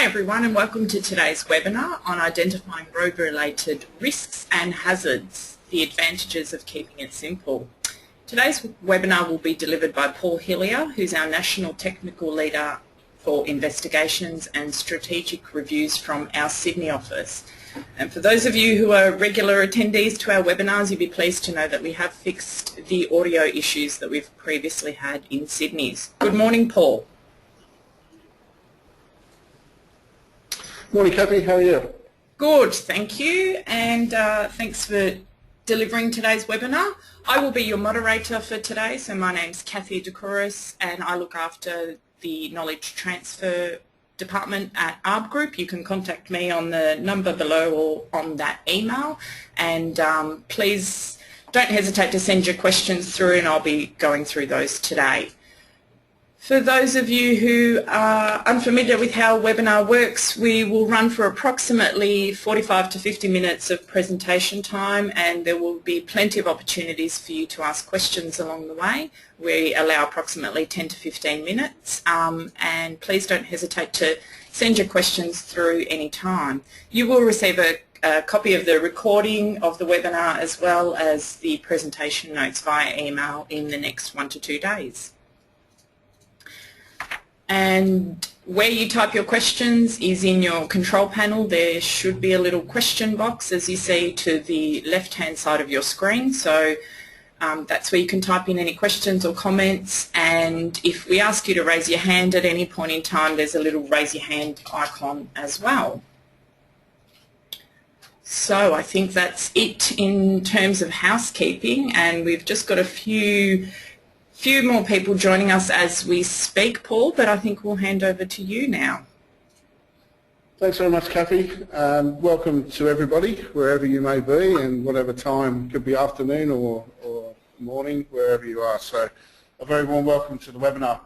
everyone, and welcome to today's webinar on identifying road-related risks and hazards, the advantages of keeping it simple. Today's webinar will be delivered by Paul Hillier, who's our National Technical Leader for Investigations and Strategic Reviews from our Sydney office. And for those of you who are regular attendees to our webinars, you'll be pleased to know that we have fixed the audio issues that we've previously had in Sydney's. Good morning, Paul. Morning, Kathy. How are you? Good, thank you, and thanks for delivering today's webinar. I will be your moderator for today, so my name's Kathy Decoris and I look after the Knowledge Transfer Department at ARB Group. You can contact me on the number below or on that email, and please don't hesitate to send your questions through and I'll be going through those today. For those of you who are unfamiliar with how a webinar works, we will run for approximately 45 to 50 minutes of presentation time, and there will be plenty of opportunities for you to ask questions along the way. We allow approximately 10 to 15 minutes, and please don't hesitate to send your questions through any time. You will receive a copy of the recording of the webinar as well as the presentation notes via email in the next 1 to 2 days. And where you type your questions is in your control panel. There should be a little question box, as you see, to the left-hand side of your screen. So that's where you can type in any questions or comments, and if we ask you to raise your hand at any point in time, there's a little raise your hand icon as well. So I think that's it in terms of housekeeping, and we've just got a few more people joining us as we speak, Paul, but I think we'll hand over to you now. Thanks very much, Kathy. Welcome to everybody, wherever you may be, and whatever time, could be afternoon or morning, wherever you are. So a very warm welcome to the webinar.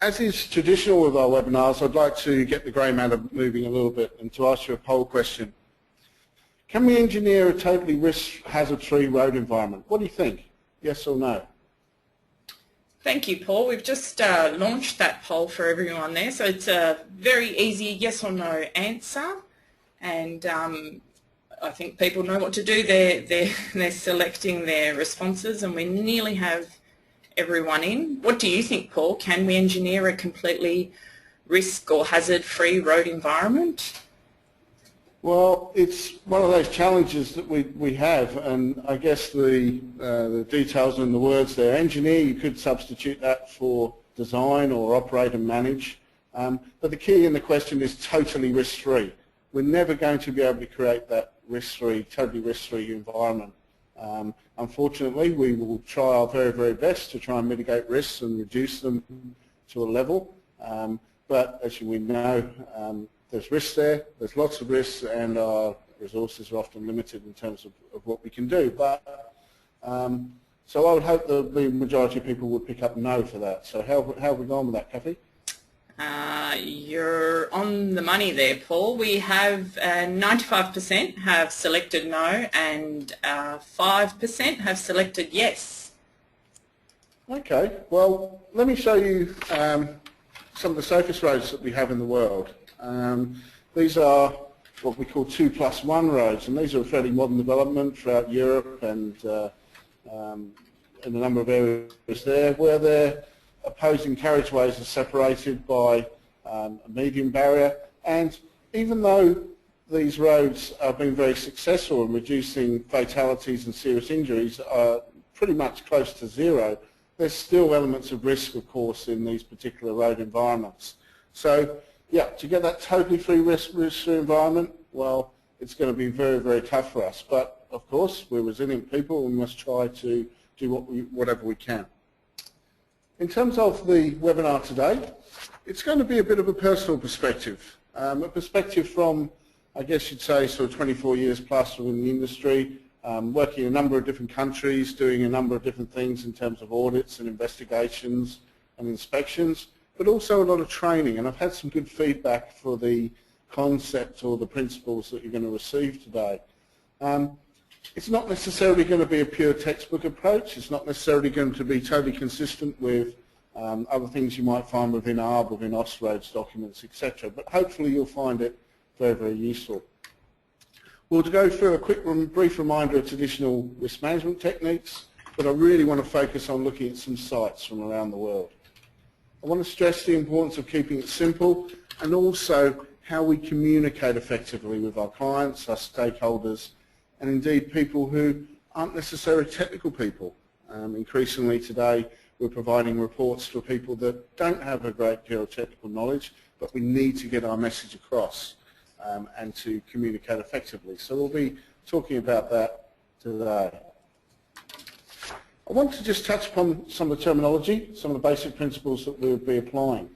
As is traditional with our webinars, I'd like to get the grey matter moving a little bit and to ask you a poll question. Can we engineer a totally risk hazard-free road environment? What do you think? Yes or no? Thank you, Paul. We've just launched that poll for everyone there, so it's a very easy yes or no answer, and I think people know what to do. They're selecting their responses, and we nearly have everyone in. What do you think, Paul? Can we engineer a completely risk or hazard-free road environment? Well, it's one of those challenges that we have, and I guess the details and the words there. Engineer, you could substitute that for design or operate and manage, but the key in the question is totally risk-free. We're never going to be able to create that risk-free, totally risk-free environment. Unfortunately, we will try our very, very best to try and mitigate risks and reduce them to a level, but as we know, there's risks there, there's lots of risks, and our resources are often limited in terms of what we can do. But so I would hope that the majority of people would pick up no for that. So how have we gone with that, Kathy? You're on the money there, Paul. We have 95% have selected no, and 5% have selected yes. Okay, well, let me show you some of the safest roads that we have in the world. These are what we call 2+1 roads, and these are a fairly modern development throughout Europe and in a number of areas there, where their opposing carriageways are separated by a median barrier. And even though these roads have been very successful in reducing fatalities and serious injuries, are pretty much close to zero, there's still elements of risk, of course, in these particular road environments. So yeah, to get that totally free risk-free environment, well, it's going to be very, very tough for us. But of course, we're resilient people and we must try to do whatever we can. In terms of the webinar today, it's going to be a bit of a personal perspective. A perspective from, I guess you'd say, sort of 24 years plus within the industry, working in a number of different countries, doing a number of different things in terms of audits and investigations and inspections, but also a lot of training, and I've had some good feedback for the concept or the principles that you're going to receive today. It's not necessarily going to be a pure textbook approach. It's not necessarily going to be totally consistent with other things you might find within ARB, within Austroads documents, etc. But hopefully you'll find it very, very useful. We'll go through a quick, brief reminder of traditional risk management techniques, but I really want to focus on looking at some sites from around the world. I want to stress the importance of keeping it simple and also how we communicate effectively with our clients, our stakeholders, and indeed people who aren't necessarily technical people. Increasingly today we're providing reports for people that don't have a great deal of technical knowledge, but we need to get our message across and to communicate effectively. So we'll be talking about that today. I want to just touch upon some of the terminology, some of the basic principles that we'll be applying.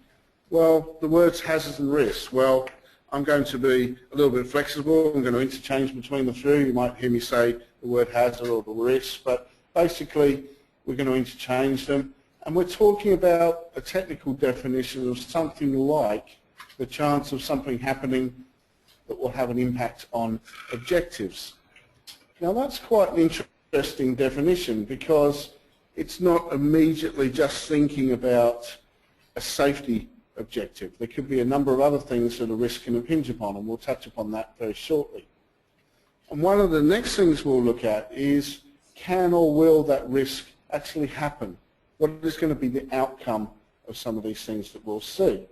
Well, the words hazards and risks. Well, I'm going to be a little bit flexible. I'm going to interchange between the two. You might hear me say the word hazard or the risk, but basically we're going to interchange them. And we're talking about a technical definition of something like the chance of something happening that will have an impact on objectives. Now that's quite an interesting definition because it's not immediately just thinking about a safety objective. There could be a number of other things that a risk can impinge upon, and we'll touch upon that very shortly. And one of the next things we'll look at is, can or will that risk actually happen? What is going to be the outcome of some of these things that we'll see?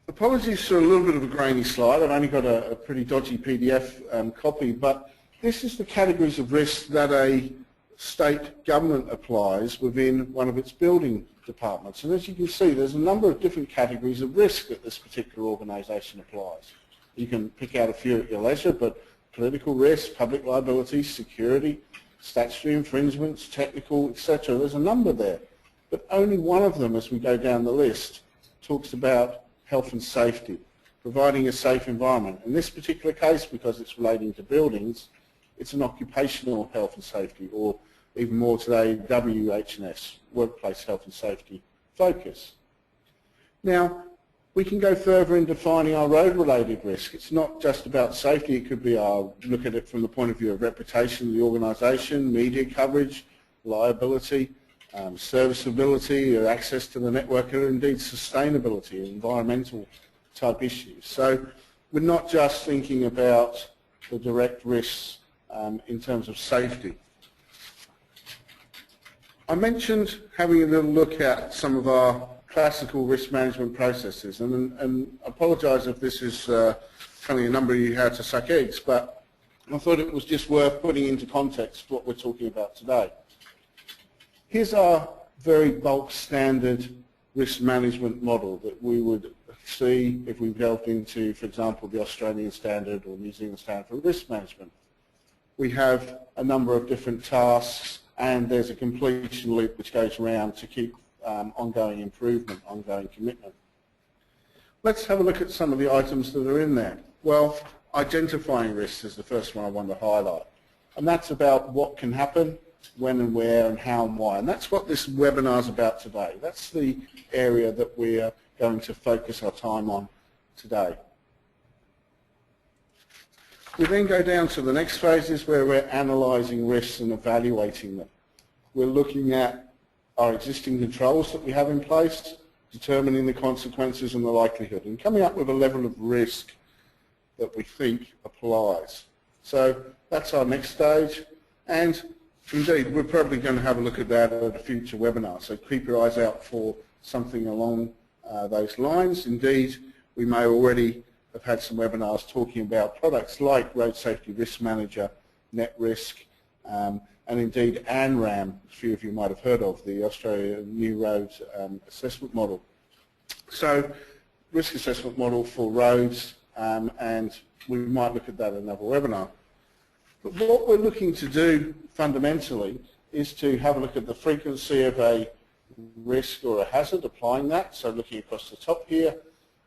Apologies for a little bit of a grainy slide. I've only got a pretty dodgy PDF copy, but this is the categories of risk that a state government applies within one of its building departments. And as you can see, there's a number of different categories of risk that this particular organisation applies. You can pick out a few at your leisure, but political risk, public liability, security, statutory infringements, technical, etc. There's a number there. But only one of them, as we go down the list, talks about health and safety, providing a safe environment. In this particular case, because it's relating to buildings, it's an occupational health and safety, or even more today, WH&S, workplace health and safety focus. Now, we can go further in defining our road-related risk. It's not just about safety. It could be look at it from the point of view of reputation of the organisation, media coverage, liability, serviceability, or access to the network, or indeed sustainability, environmental type issues. So we're not just thinking about the direct risks in terms of safety. I mentioned having a little look at some of our classical risk management processes, and I apologise if this is telling a number of you how to suck eggs, but I thought it was just worth putting into context what we're talking about today. Here's our very bulk standard risk management model that we would see if we delved into, for example, the Australian standard or New Zealand standard for risk management. We have a number of different tasks, and there's a completion loop which goes around to keep ongoing improvement, ongoing commitment. Let's have a look at some of the items that are in there. Well, identifying risks is the first one I want to highlight, and that's about what can happen, when and where, and how and why, and that's what this webinar is about today. That's the area that we are going to focus our time on today. We then go down to the next phases where we're analysing risks and evaluating them. We're looking at our existing controls that we have in place, determining the consequences and the likelihood, and coming up with a level of risk that we think applies. So that's our next stage, and indeed we're probably going to have a look at that at a future webinar, so keep your eyes out for something along those lines. Indeed, we may already have had some webinars talking about products like Road Safety Risk Manager, Net Risk, and indeed ANRAM, a few of you might have heard of, the Australian New Roads Assessment Model. So, risk assessment model for roads, and we might look at that in another webinar. But what we're looking to do fundamentally is to have a look at the frequency of a risk or a hazard, applying that, so looking across the top here,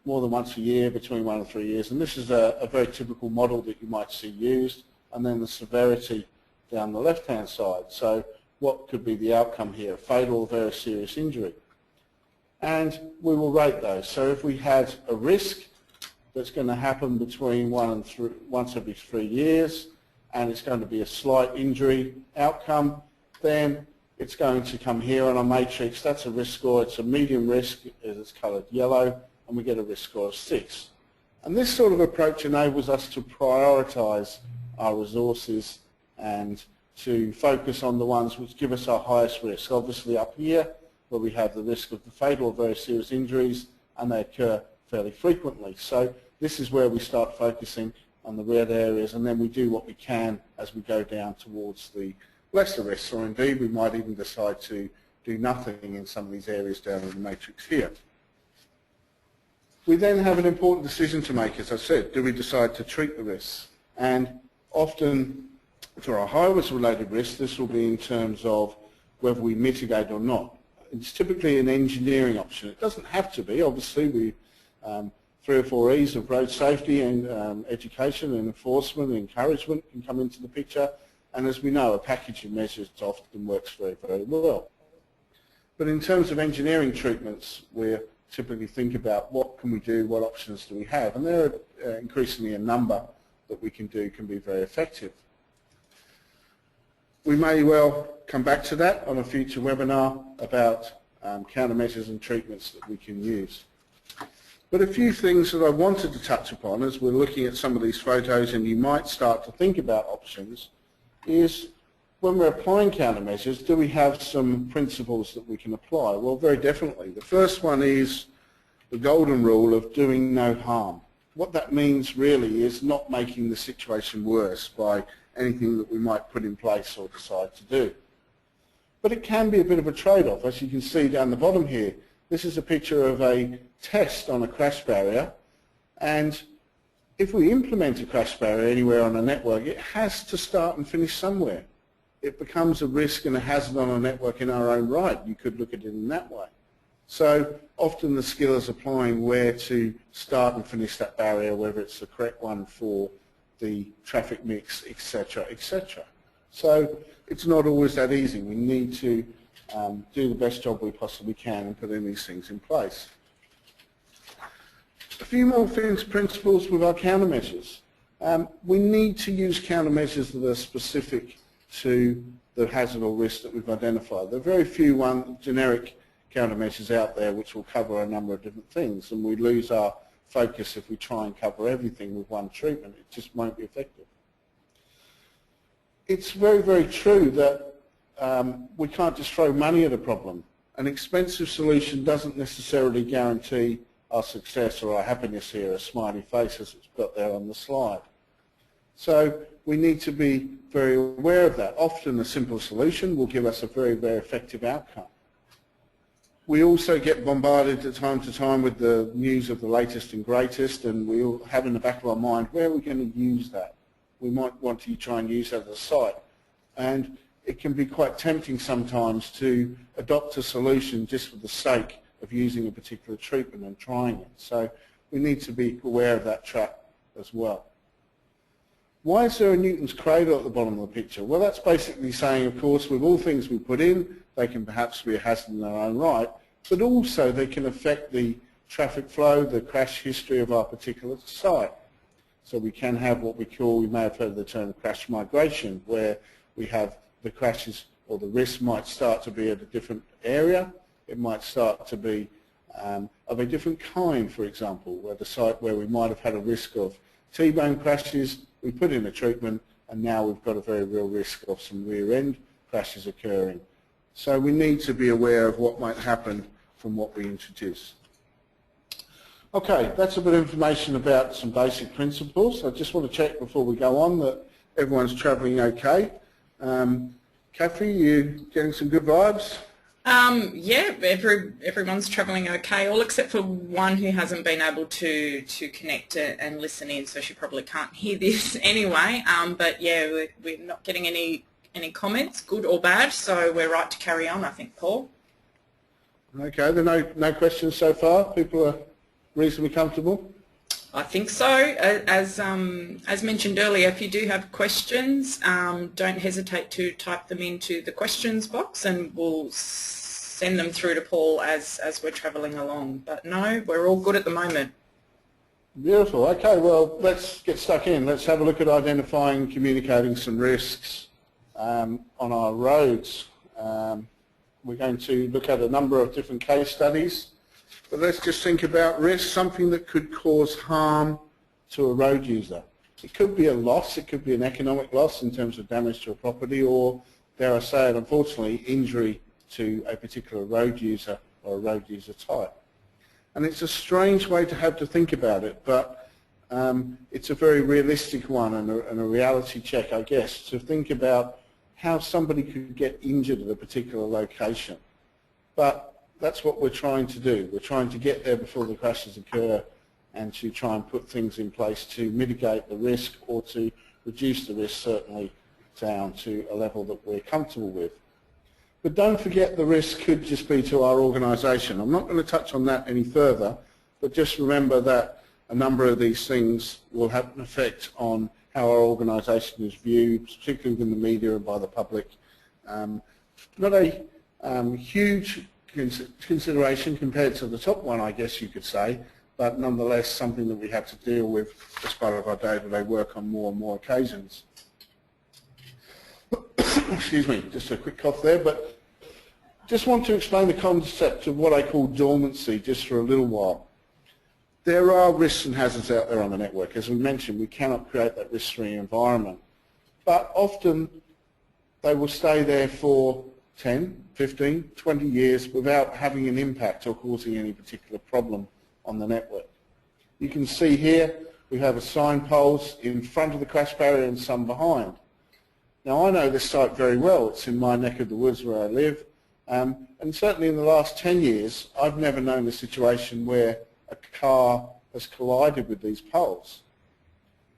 more than once a year, between 1 and 3 years, and this is a very typical model that you might see used, and then the severity down the left-hand side. So what could be the outcome here, fatal or very serious injury? And we will rate those. So if we had a risk that's going to happen between once every 3 years, and it's going to be a slight injury outcome, then it's going to come here on a matrix. That's a risk score. It's a medium risk, it's coloured yellow, and we get a risk score of 6. And this sort of approach enables us to prioritise our resources and to focus on the ones which give us our highest risk. Obviously up here, where we have the risk of the fatal or very serious injuries, and they occur fairly frequently. So this is where we start focusing on the red areas, and then we do what we can as we go down towards the lesser risks, or indeed we might even decide to do nothing in some of these areas down in the matrix here. We then have an important decision to make, as I said. Do we decide to treat the risks? And often for our high-risk related risks, this will be in terms of whether we mitigate or not. It's typically an engineering option. It doesn't have to be. Obviously, we 3 or 4 E's of road safety and education and enforcement and encouragement can come into the picture. And as we know, a package of measures often works very, very well. But in terms of engineering treatments, we're typically think about what can we do, what options do we have, and there are increasingly a number that we can do can be very effective. We may well come back to that on a future webinar about countermeasures and treatments that we can use. But a few things that I wanted to touch upon as we're looking at some of these photos and you might start to think about options is when we're applying countermeasures, do we have some principles that we can apply? Well, very definitely. The first one is the golden rule of doing no harm. What that means really is not making the situation worse by anything that we might put in place or decide to do. But it can be a bit of a trade-off. As you can see down the bottom here, this is a picture of a test on a crash barrier, and if we implement a crash barrier anywhere on a network, it has to start and finish somewhere. It becomes a risk and a hazard on a network in our own right. You could look at it in that way. So often the skill is applying where to start and finish that barrier, whether it's the correct one for the traffic mix, etc., etc. So it's not always that easy. We need to do the best job we possibly can and put in these things in place. A few more principles with our countermeasures. We need to use countermeasures that are specific to the hazard or risk that we've identified. There are very few generic countermeasures out there which will cover a number of different things, and we lose our focus if we try and cover everything with one treatment. It just won't be effective. It's very, very true that we can't just throw money at a problem. An expensive solution doesn't necessarily guarantee our success or our happiness here, a smiley face as it's got there on the slide. So we need to be very aware of that. Often a simple solution will give us a very, very effective outcome. We also get bombarded at time to time with the news of the latest and greatest, and we all have in the back of our mind, where are we going to use that? We might want to try and use that as a site. And it can be quite tempting sometimes to adopt a solution just for the sake of using a particular treatment and trying it. So we need to be aware of that trap as well. Why is there a Newton's cradle at the bottom of the picture? Well, that's basically saying, of course, with all things we put in, they can perhaps be a hazard in their own right, but also they can affect the traffic flow, the crash history of our particular site. So we can have what we call, you may have heard the term crash migration, where we have the crashes or the risk might start to be at a different area. It might start to be of a different kind, for example, where the site where we might have had a risk of T-bone crashes, we put in a treatment, and now we've got a very real risk of some rear-end crashes occurring. So we need to be aware of what might happen from what we introduce. Okay, that's a bit of information about some basic principles. I just want to check before we go on that everyone's travelling okay. Kathy, you getting some good vibes? Yeah, everyone's travelling okay, all except for one who hasn't been able to connect and listen in, so she probably can't hear this anyway. But yeah, we're not getting any comments, good or bad, so we're right to carry on, I think, Paul. Okay, there are no questions so far. People are reasonably comfortable? I think so. As mentioned earlier, if you do have questions, don't hesitate to type them into the questions box and we'll send them through to Paul as we're travelling along. But no, we're all good at the moment. Beautiful. Okay, well, let's get stuck in. Let's have a look at identifying and communicating some risks on our roads. We're going to look at a number of different case studies. But let's just think about risk, something that could cause harm to a road user. It could be a loss, it could be an economic loss in terms of damage to a property, or, dare I say it, unfortunately, injury to a particular road user or a road user type. And it's a strange way to have to think about it, but it's a very realistic one and a reality check, I guess, to think about how somebody could get injured at a particular location. But that's what we're trying to do. We're trying to get there before the crashes occur and to try and put things in place to mitigate the risk or to reduce the risk, certainly down to a level that we're comfortable with. But don't forget, the risk could just be to our organisation. I'm not going to touch on that any further, but just remember that a number of these things will have an effect on how our organisation is viewed, particularly within the media and by the public. Not a huge consideration compared to the top one, I guess you could say, but nonetheless something that we have to deal with as part of our day-to-day work on more and more occasions. Excuse me, just a quick cough there, but just want to explain the concept of what I call dormancy just for a little while. There are risks and hazards out there on the network. As we mentioned, we cannot create that risk-free environment, but often they will stay there for 10, 15, 20 years without having an impact or causing any particular problem on the network. You can see here we have a sign poles in front of the crash barrier and some behind. Now, I know this site very well. It's in my neck of the woods where I live, and certainly in the last 10 years I've never known a situation where a car has collided with these poles.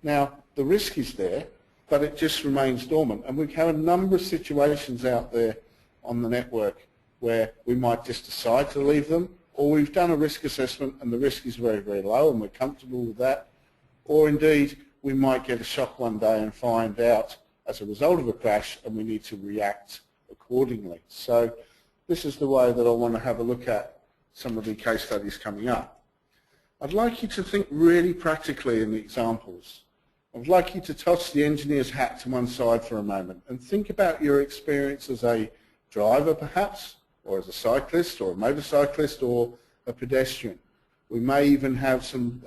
Now, the risk is there, but it just remains dormant, and we have a number of situations out there on the network where we might just decide to leave them, or we've done a risk assessment and the risk is very, very low and we're comfortable with that, or indeed we might get a shock one day and find out as a result of a crash and we need to react accordingly. So this is the way that I want to have a look at some of the case studies coming up. I'd like you to think really practically in the examples. I'd like you to toss the engineer's hat to one side for a moment and think about your experience as a driver perhaps, or as a cyclist or a motorcyclist or a pedestrian. We may even have some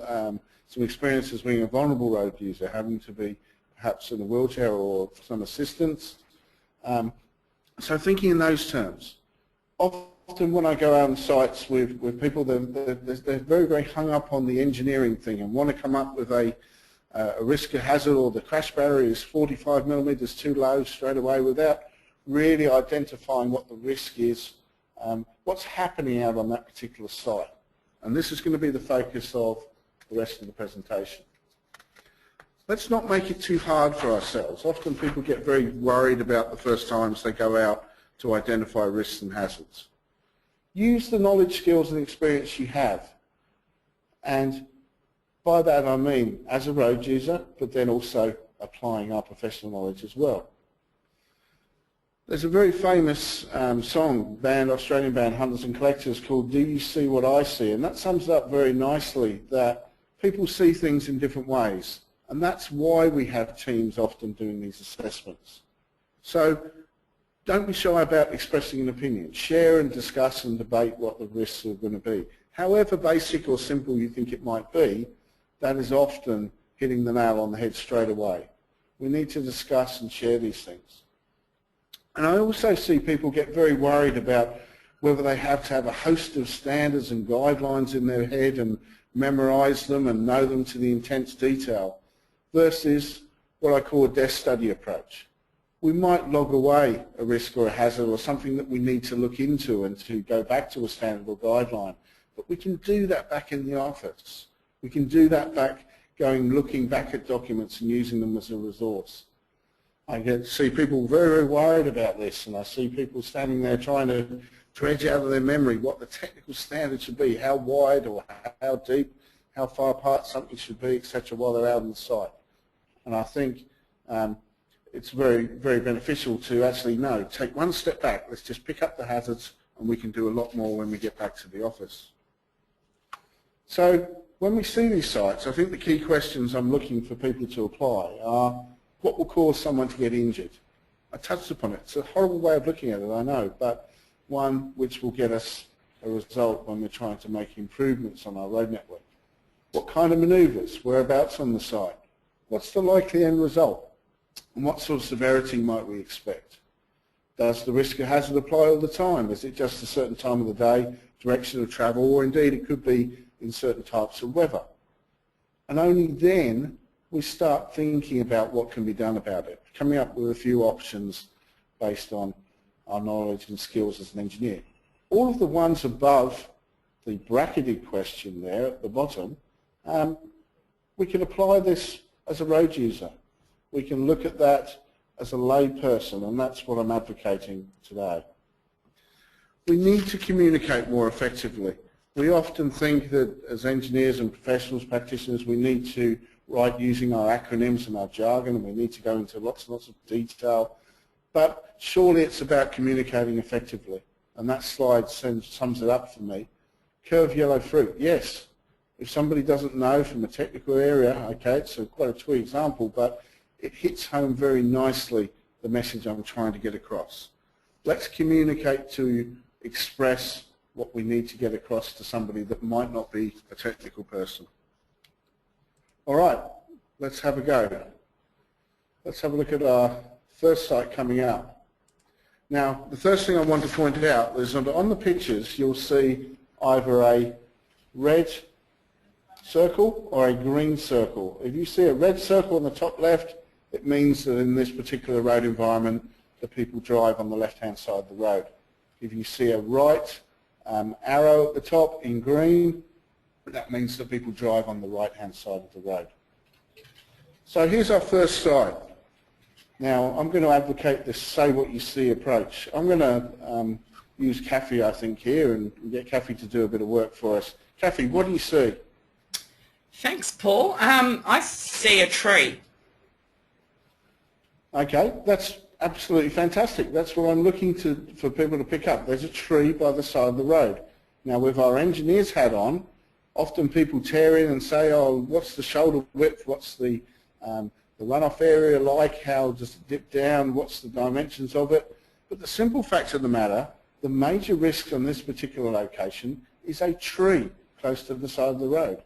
experience as being a vulnerable road user, having to be perhaps in a wheelchair or some assistance. So thinking in those terms. Often when I go out on sites with people, they're very, very hung up on the engineering thing and want to come up with a risk of hazard, or the crash barrier is 45 millimetres too low straight away without really identifying what the risk is, what's happening out on that particular site. And this is going to be the focus of the rest of the presentation. Let's not make it too hard for ourselves. Often people get very worried about the first times they go out to identify risks and hazards. Use the knowledge, skills and experience you have. And by that I mean as a road user, but then also applying our professional knowledge as well. There's a very famous Australian band, Hunters and Collectors, called Do You See What I See? And that sums it up very nicely, that people see things in different ways. And that's why we have teams often doing these assessments. So don't be shy about expressing an opinion. Share and discuss and debate what the risks are going to be. However basic or simple you think it might be, that is often hitting the nail on the head straight away. We need to discuss and share these things. And I also see people get very worried about whether they have to have a host of standards and guidelines in their head and memorize them and know them to the intense detail, versus what I call a desk study approach. We might log away a risk or a hazard or something that we need to look into and to go back to a standard or guideline, but we can do that back in the office. We can do that back looking back at documents and using them as a resource. I get to see people very, very worried about this, and I see people standing there trying to dredge out of their memory what the technical standard should be, how wide or how deep, how far apart something should be, etc., while they're out on the site. And I think it's very, very beneficial to actually take one step back, let's just pick up the hazards, and we can do a lot more when we get back to the office. So when we see these sites, I think the key questions I'm looking for people to apply are, what will cause someone to get injured? I touched upon it. It's a horrible way of looking at it, I know, but one which will get us a result when we're trying to make improvements on our road network. What kind of manoeuvres? Whereabouts on the site? What's the likely end result? And what sort of severity might we expect? Does the risk of hazard apply all the time? Is it just a certain time of the day, direction of travel, or indeed it could be in certain types of weather? And only then we start thinking about what can be done about it, coming up with a few options based on our knowledge and skills as an engineer. All of the ones above the bracketed question there at the bottom, we can apply this as a road user. We can look at that as a lay person, and that's what I'm advocating today. We need to communicate more effectively. We often think that as engineers and professionals, practitioners, we need to write using our acronyms and our jargon, and we need to go into lots and lots of detail. But surely it's about communicating effectively, and that slide sums it up for me. Curved yellow fruit, yes. If somebody doesn't know from a technical area, okay, it's quite a twee example, but it hits home very nicely the message I'm trying to get across. Let's communicate to express what we need to get across to somebody that might not be a technical person. All right, let's have a go. Let's have a look at our first site coming up. Now, the first thing I want to point out is on the pictures you'll see either a red circle or a green circle. If you see a red circle on the top left, it means that in this particular road environment, the people drive on the left-hand side of the road. If you see a right arrow at the top in green, that means that people drive on the right-hand side of the road. So here's our first site. Now, I'm going to advocate this say what you see approach. I'm going to use Kathy, I think, here and get Kathy to do a bit of work for us. Kathy, what do you see? Thanks, Paul. I see a tree. Okay, that's absolutely fantastic. That's what I'm looking for people to pick up. There's a tree by the side of the road. Now, with our engineer's hat on, often people tear in and say, oh, what's the shoulder width? What's the runoff area like? How does it dip down? What's the dimensions of it? But the simple fact of the matter, the major risk on this particular location is a tree close to the side of the road.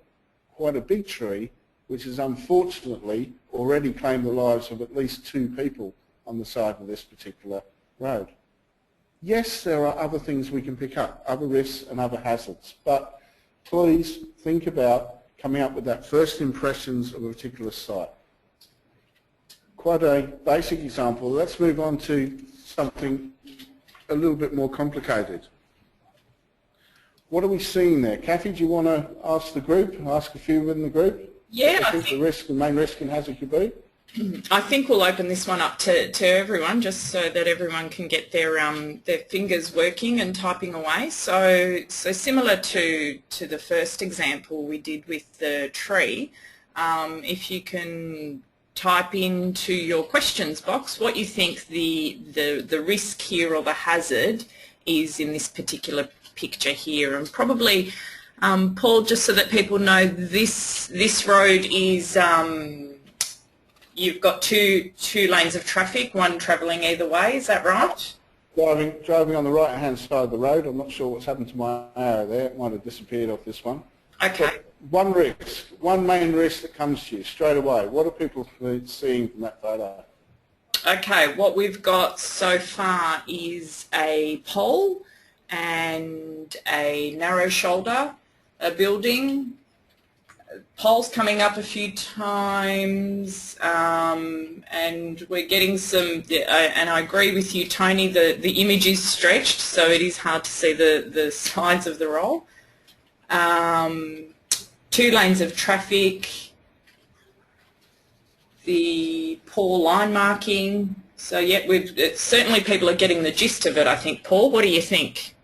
Quite a big tree, which has unfortunately already claimed the lives of at least 2 people on the side of this particular road. Yes, there are other things we can pick up, other risks and other hazards, but please think about coming up with that first impressions of a particular site. Quite a basic example. Let's move on to something a little bit more complicated. What are we seeing there? Kathy, do you want to ask the group, ask a few within the group? Yeah, I think the risk, the main risk and hazard could be? I think we'll open this one up to everyone, just so that everyone can get their fingers working and typing away. So similar to the first example we did with the tree, if you can type into your questions box what you think the risk here or the hazard is in this particular picture here, and probably Paul, just so that people know, this road is you've got two lanes of traffic, one travelling either way. Is that right? Driving on the right-hand side of the road. I'm not sure what's happened to my arrow there. It might have disappeared off this one. Okay. But one risk, one main risk that comes to you straight away. What are people seeing from that photo? Okay, what we've got so far is a pole and a narrow shoulder, a building, poles coming up a few times, and we're getting some, and I agree with you, Tony, the image is stretched, so it is hard to see the sides of the roll. 2 lanes of traffic, the poor line marking. So yeah, certainly people are getting the gist of it, I think. Paul, what do you think?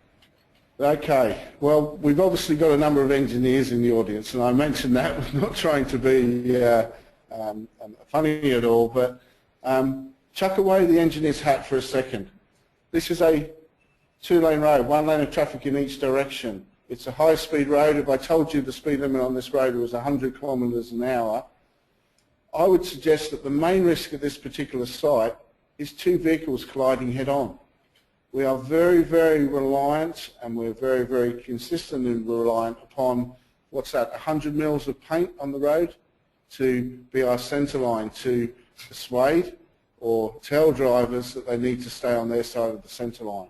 Okay, well, we've obviously got a number of engineers in the audience, and I mentioned that. We're not trying to be funny at all, but chuck away the engineer's hat for a second. This is a 2-lane road, 1 lane of traffic in each direction. It's a high-speed road. If I told you the speed limit on this road was 100 kilometres an hour, I would suggest that the main risk of this particular site is two vehicles colliding head-on. We are very, very reliant, and we're very, very consistently reliant upon, what's that, 100 mils of paint on the road to be our centre line to persuade or tell drivers that they need to stay on their side of the centre line.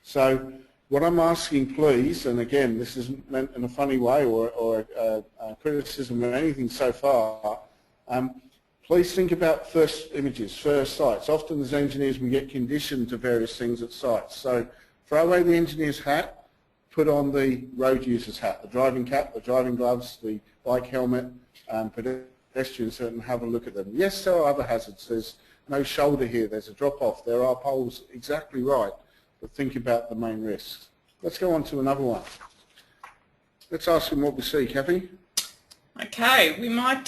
So what I'm asking, please, and again, this isn't meant in a funny way or a criticism or anything so far, please think about first images, first sights. Often as engineers we get conditioned to various things at sites. So throw away the engineer's hat, put on the road user's hat, the driving cap, the driving gloves, the bike helmet, pedestrians, and have a look at them. Yes, there are other hazards. There's no shoulder here, there's a drop-off, there are poles, exactly right, but think about the main risks. Let's go on to another one. Let's ask them what we see, Kathy. Okay, we might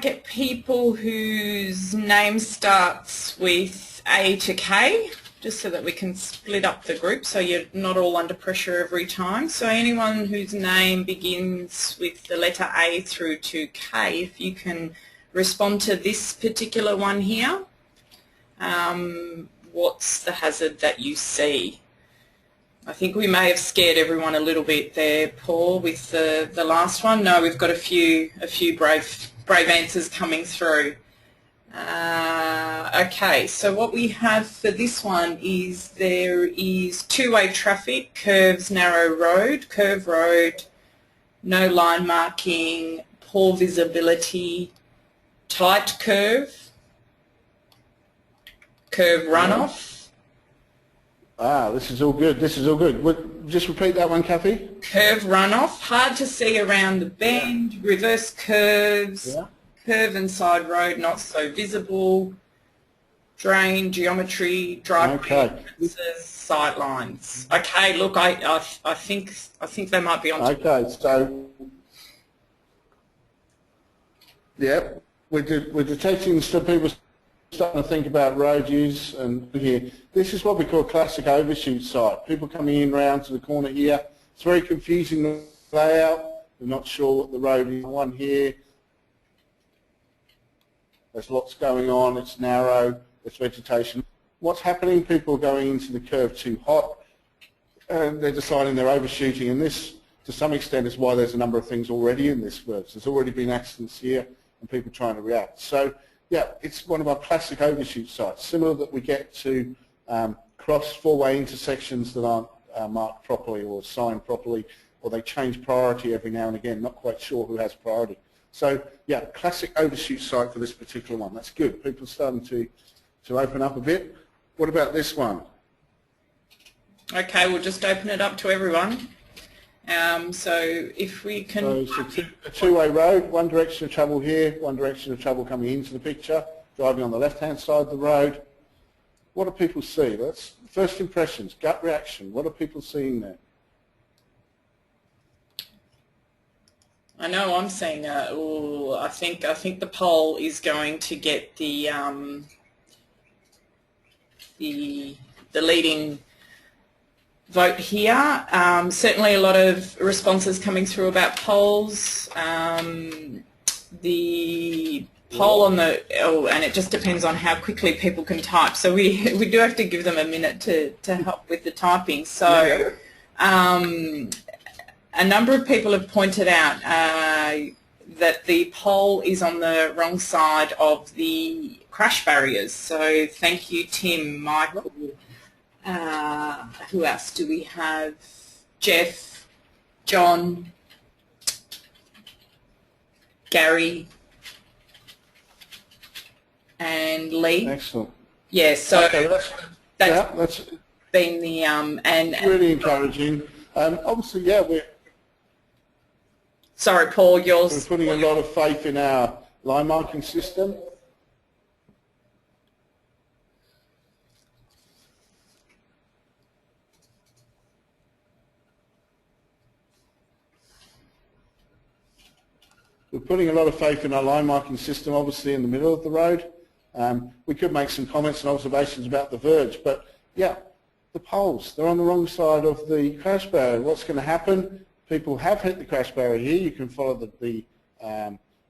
get people whose name starts with A to K, just so that we can split up the group so you're not all under pressure every time. So anyone whose name begins with the letter A through to K, if you can respond to this particular one here. What's the hazard that you see? I think we may have scared everyone a little bit there, Paul, with the last one. No, we've got a few brave answers coming through. Okay, so what we have for this one is there is two-way traffic, curves, narrow road, curve road, no line marking, poor visibility, tight curve, curve runoff. This is all good. This is all good. Just repeat that one, Kathy. Curve runoff, hard to see around the bend, reverse curves, curve and side road, not so visible, drain, geometry, driveway, sight lines. Okay, look, I think they might be on. Okay, so yeah, we're detecting some people starting to think about road use, and here, this is what we call a classic overshoot site. People coming in round to the corner here. It's very confusing, the layout. We're not sure what the road is. One here. There's lots going on. It's narrow. There's vegetation. What's happening? People are going into the curve too hot, and they're deciding they're overshooting. And this, to some extent, is why there's a number of things already in this curve. So there's already been accidents here, and people trying to react. So yeah, it's one of our classic overshoot sites, similar that we get to cross four-way intersections that aren't marked properly or signed properly, or they change priority every now and again, not quite sure who has priority. So yeah, classic overshoot site for this particular one. That's good. People are starting to open up a bit. What about this one? Okay, we'll just open it up to everyone. So if we can... So it's a two-way road, one direction of travel here, one direction of travel coming into the picture, driving on the left-hand side of the road. What do people see? That's first impressions, gut reaction. What are people seeing there? I know I'm seeing, I think the poll is going to get the leading vote here. Certainly a lot of responses coming through about polls. The poll on the, and it just depends on how quickly people can type. So we do have to give them a minute to help with the typing. So a number of people have pointed out that the poll is on the wrong side of the crash barriers. So thank you, Tim, Michael. Who else do we have? Jeff, John, Gary, and Lee. Excellent. Yeah, so okay, that's been the and really encouraging. Obviously, yeah, we're sorry, Paul, yours. We're putting a lot of faith in our line marking system. We're putting a lot of faith in our line marking system, obviously in the middle of the road. We could make some comments and observations about the verge, but yeah, the poles, they're on the wrong side of the crash barrier. What's going to happen? People have hit the crash barrier here. You can follow the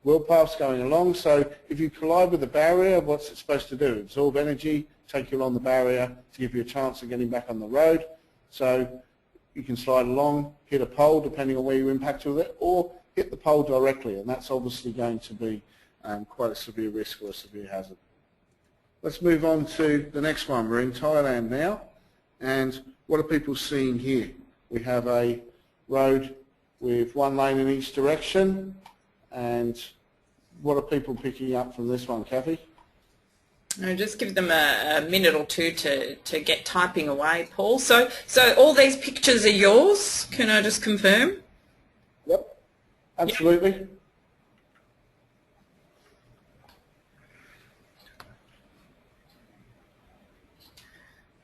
wheelpaths going along. So if you collide with the barrier, what's it supposed to do? Absorb energy, take you along the barrier to give you a chance of getting back on the road. So you can slide along, hit a pole depending on where you impact with it, or hit the pole directly, and that's obviously going to be quite a severe risk or a severe hazard. Let's move on to the next one. We're in Thailand now, and what are people seeing here? We have a road with one lane in each direction, and what are people picking up from this one, Kathy? I'll just give them a minute or two to get typing away, Paul. So all these pictures are yours, can I just confirm? Yep, absolutely. Yep.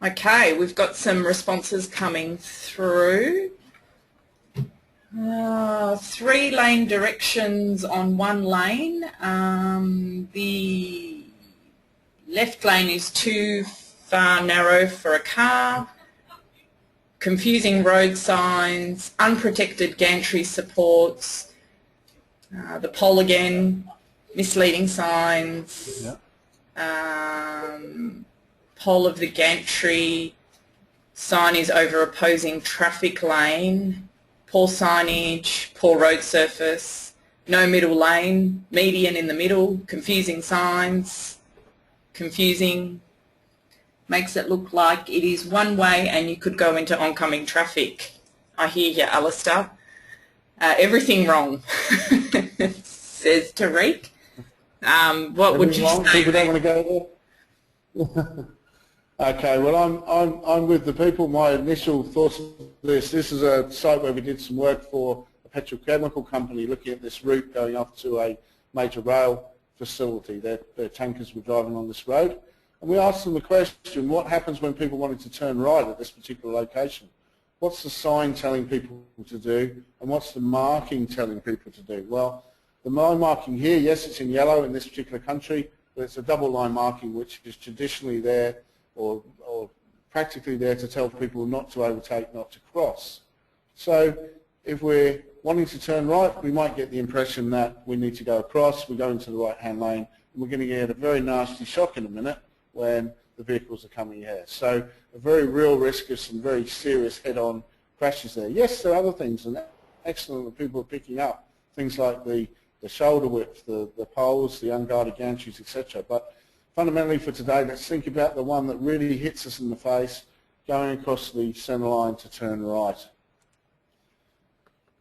Okay, we've got some responses coming through. 3-lane directions on one lane. The left lane is too far narrow for a car. Confusing road signs. Unprotected gantry supports. The pole again. Misleading signs. Yeah. Pole of the gantry. Sign is over opposing traffic lane. Poor signage, poor road surface, no middle lane, median in the middle, confusing signs, confusing, makes it look like it is one way and you could go into oncoming traffic. I hear you, Alistair. Everything wrong, says Tariq. What would you say? People don't want to go there? Okay, well, I'm with the people. My initial thoughts of this is a site where we did some work for a petrochemical company looking at this route going up to a major rail facility. Their tankers were driving on this road. And we asked them the question, what happens when people wanted to turn right at this particular location? What's the sign telling people to do, and what's the marking telling people to do? Well, the line marking here, yes, it's in yellow in this particular country, but it's a double line marking which is traditionally there or practically there to tell people not to overtake, not to cross. So if we're wanting to turn right, we might get the impression that we need to go across, we go into the right-hand lane, and we're going to get a very nasty shock in a minute when the vehicles are coming here. So a very real risk of some very serious head-on crashes there. Yes, there are other things, and excellent that people are picking up, things like the shoulder width, the poles, the unguarded gantries, etc. But fundamentally for today, let's think about the one that really hits us in the face, going across the centre line to turn right.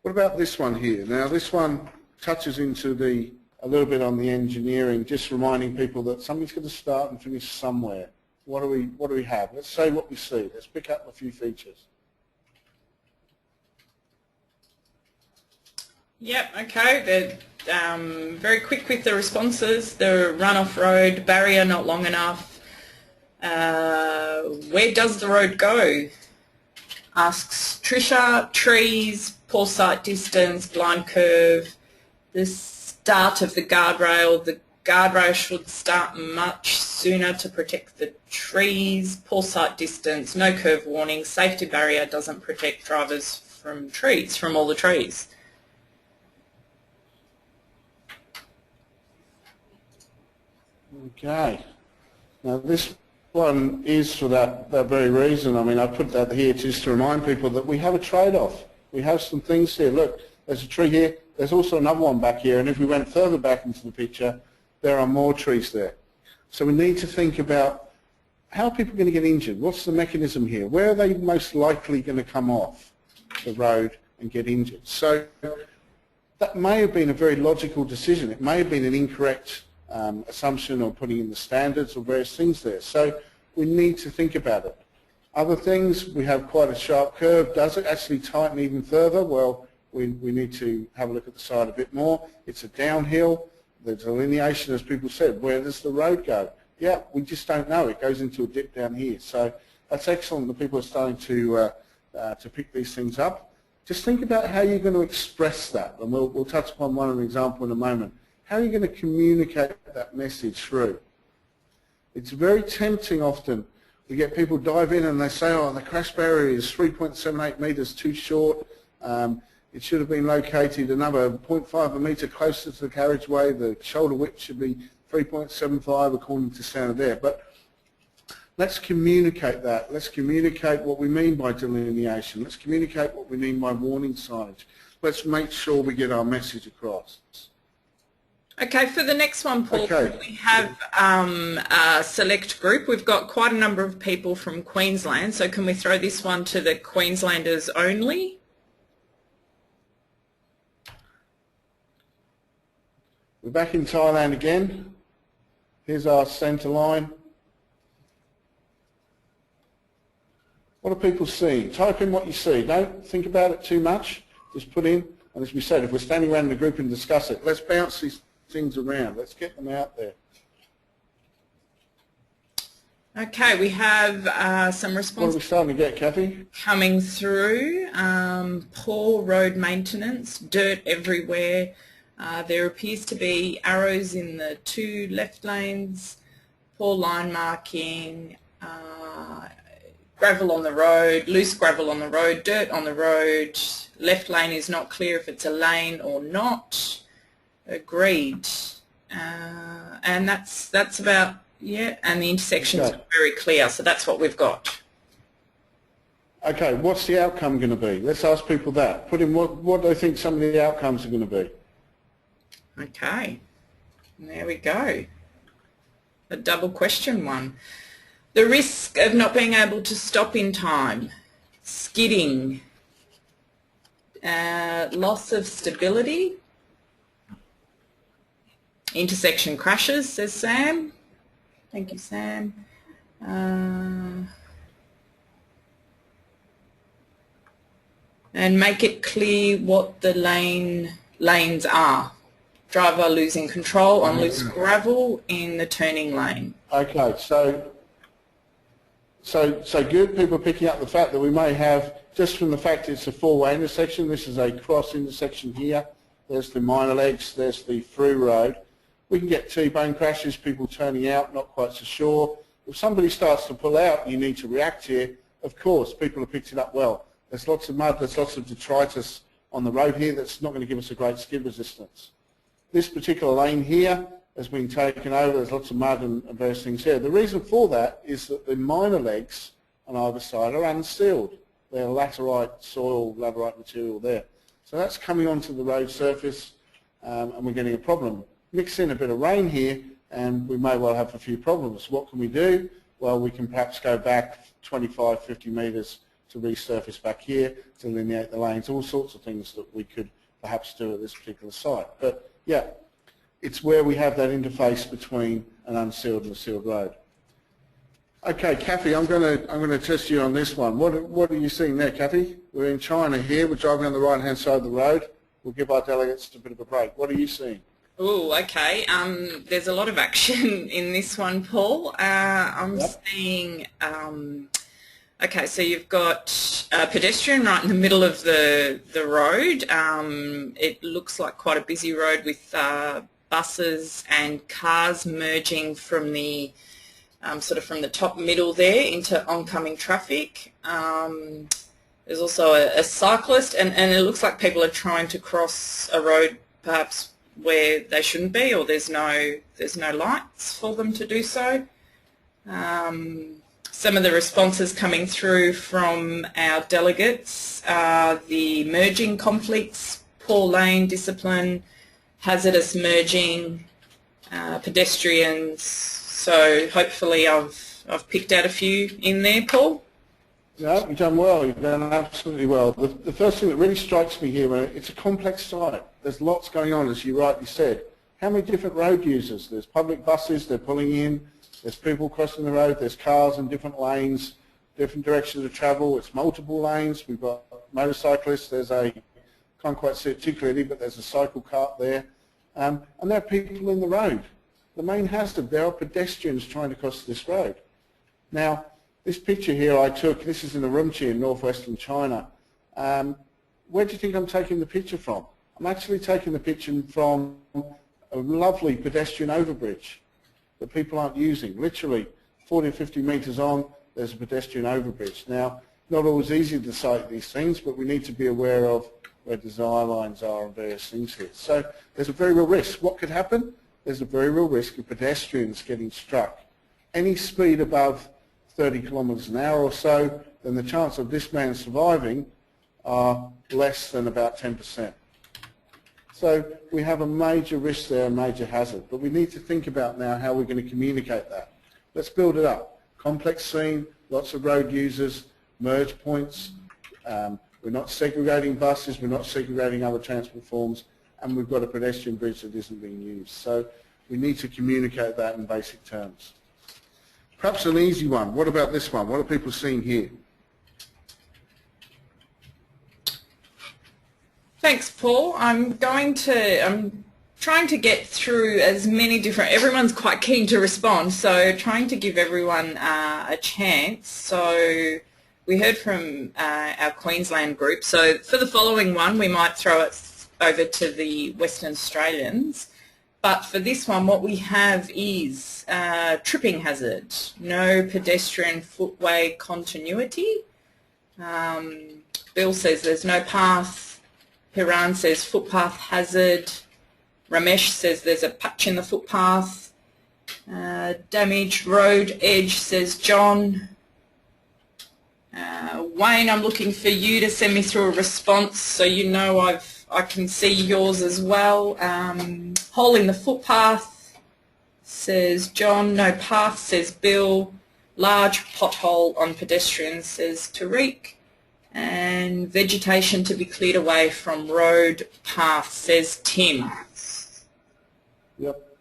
What about this one here? Now this one touches into a little bit on the engineering, just reminding people that something's going to start and finish somewhere. What do we have? Let's say what we see. Let's pick up a few features. Yep, okay. They're very quick with the responses. The run-off road, barrier not long enough. Where does the road go? Asks Trisha. Trees, poor sight distance, blind curve. The start of the guardrail. The guardrail should start much sooner to protect the trees. Poor sight distance, no curve warning. Safety barrier doesn't protect drivers from trees, from all the trees. Okay. Now this one is for that very reason. I mean, I put that here just to remind people that we have a trade-off. We have some things here. Look, there's a tree here. There's also another one back here. And if we went further back into the picture, there are more trees there. So we need to think about how are people going to get injured? What's the mechanism here? Where are they most likely going to come off the road and get injured? So that may have been a very logical decision. It may have been an incorrect assumption or putting in the standards or various things there. So we need to think about it. Other things, we have quite a sharp curve. Does it actually tighten even further? Well, we need to have a look at the side a bit more. It's a downhill. The delineation, as people said, where does the road go? Yeah, we just don't know. It goes into a dip down here. So that's excellent that people are starting to pick these things up. Just think about how you're going to express that, and we'll touch upon one example in a moment. How are you going to communicate that message through? It's very tempting often. We get people dive in and they say, oh, the crash barrier is 3.78 metres too short. it should have been located another 0.5 of a metre closer to the carriageway. The shoulder width should be 3.75 according to standard there. But let's communicate that. Let's communicate what we mean by delineation. Let's communicate what we mean by warning signage. Let's make sure we get our message across. Okay, for the next one, Paul, okay. We have a select group. We've got quite a number of people from Queensland, so can we throw this one to the Queenslanders only? We're back in Thailand again. Here's our centre line. What are people seeing? Type in what you see. Don't think about it too much. Just put in, and as we said, if we're standing around in a group and discuss it, let's bounce these things around. Let's get them out there. Okay, we have some responses. What are we starting to get, Kathy? Coming through. Poor road maintenance, dirt everywhere. There appears to be arrows in the 2 left lanes, poor line marking, gravel on the road, loose gravel on the road, dirt on the road, left lane is not clear if it's a lane or not. Agreed. And that's about, yeah, and the intersections are very clear, so that's what we've got. Okay, what's the outcome going to be? Let's ask people that. Put in what do they think some of the outcomes are going to be. Okay, there we go. A double question one. The risk of not being able to stop in time, skidding, loss of stability, intersection crashes, says Sam. Thank you, Sam. And make it clear what the lanes are. Driver losing control on loose gravel in the turning lane. Okay, so good. People are picking up the fact that we may have, just from the fact it's a 4-way intersection, this is a cross intersection here. There's the minor legs, there's the through road. We can get T-bone crashes, people turning out, not quite so sure. If somebody starts to pull out, you need to react here. Of course, people have picked it up well. There's lots of mud, there's lots of detritus on the road here that's not going to give us a great skid resistance. This particular lane here has been taken over, there's lots of mud and various things here. The reason for that is that the minor legs on either side are unsealed. They're laterite soil, laterite material there. So that's coming onto the road surface and we're getting a problem. Mix in a bit of rain here and we may well have a few problems. What can we do? Well, we can perhaps go back 25, 50 metres to resurface back here, to delineate the lanes, all sorts of things that we could perhaps do at this particular site. But yeah, it's where we have that interface between an unsealed and a sealed road. Okay, Kathy, I'm going to test you on this one. What are you seeing there, Kathy? We're in China here. We're driving on the right-hand side of the road. We'll give our delegates a bit of a break. What are you seeing? Oh, okay. There's a lot of action in this one, Paul. I'm seeing. Okay, so you've got a pedestrian right in the middle of the road. It looks like quite a busy road with buses and cars merging from the sort of from the top middle there into oncoming traffic. There's also a cyclist, and it looks like people are trying to cross a road perhaps where they shouldn't be, or there's no lights for them to do so. Some of the responses coming through from our delegates are the merging conflicts, poor lane discipline, hazardous merging, pedestrians. So hopefully I've picked out a few in there, Paul. No, you've done well. You've done absolutely well. The first thing that really strikes me here, it's a complex site. There's lots going on, as you rightly said. How many different road users? There's public buses, they're pulling in. There's people crossing the road, there's cars in different lanes, different directions of travel, it's multiple lanes, we've got motorcyclists, there's can't quite see it too clearly, but there's a cycle cart there, and there are people in the road. The main hazard, there are pedestrians trying to cross this road. Now, this picture here I took, this is in Urumqi in northwestern China. Where do you think I'm taking the picture from? I'm actually taking the picture from a lovely pedestrian overbridge that people aren't using. Literally 40 or 50 metres on, there's a pedestrian overbridge. Now, not always easy to cite these things, but we need to be aware of where desire lines are and various things here. So there's a very real risk. What could happen? There's a very real risk of pedestrians getting struck. Any speed above 30 kilometres an hour or so, then the chance of this man surviving are less than about 10%. So we have a major risk there, a major hazard, but we need to think about now how we're going to communicate that. Let's build it up. Complex scene, lots of road users, merge points, we're not segregating buses, we're not segregating other transport forms, and we've got a pedestrian bridge that isn't being used. So we need to communicate that in basic terms. Perhaps an easy one. What about this one? What are people seeing here? Thanks, Paul. I'm trying to get through as many different, everyone's quite keen to respond, so trying to give everyone a chance. So we heard from our Queensland group. So for the following one, we might throw it over to the Western Australians. But for this one, what we have is tripping hazard, no pedestrian footway continuity. Bill says there's no path. Hiran says footpath hazard. Ramesh says there's a patch in the footpath. Damaged road edge, says John. Wayne, I'm looking for you to send me through a response so you know I can see yours as well. Hole in the footpath, says John. No path, says Bill. Large pothole on pedestrians, says Tariq. And vegetation to be cleared away from road path, says Tim. Yep.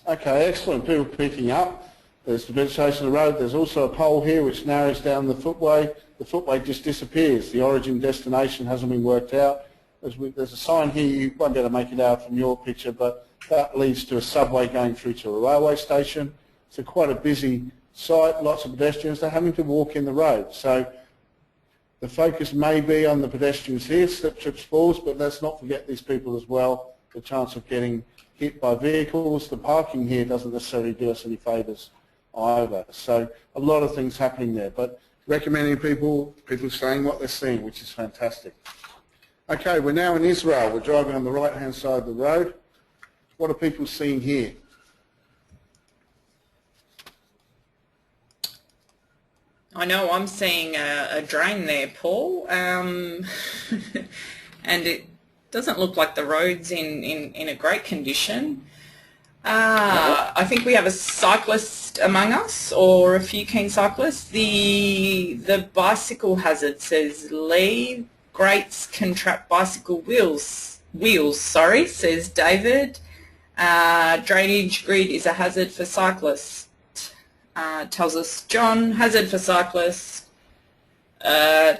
Okay, excellent. People picking up. There's the vegetation of the road. There's also a pole here which narrows down the footway. The footway just disappears. The origin destination hasn't been worked out. There's a sign here. You won't be able to make it out from your picture, but that leads to a subway going through to a railway station. It's quite a busy site. Lots of pedestrians. They're having to walk in the road. So the focus may be on the pedestrians here, slip, trips, falls, but let's not forget these people as well. The chance of getting hit by vehicles. The parking here doesn't necessarily do us any favours either. So a lot of things happening there, but recommending people saying what they're seeing, which is fantastic. Okay, we're now in Israel. We're driving on the right-hand side of the road. What are people seeing here? I know I'm seeing a drain there, Paul, and it doesn't look like the road's in a great condition. I think we have a cyclist among us, or a few keen cyclists. The bicycle hazard says leave grates can trap bicycle wheels, says David. Drainage grid is a hazard for cyclists. Tells us John, hazard for cyclists.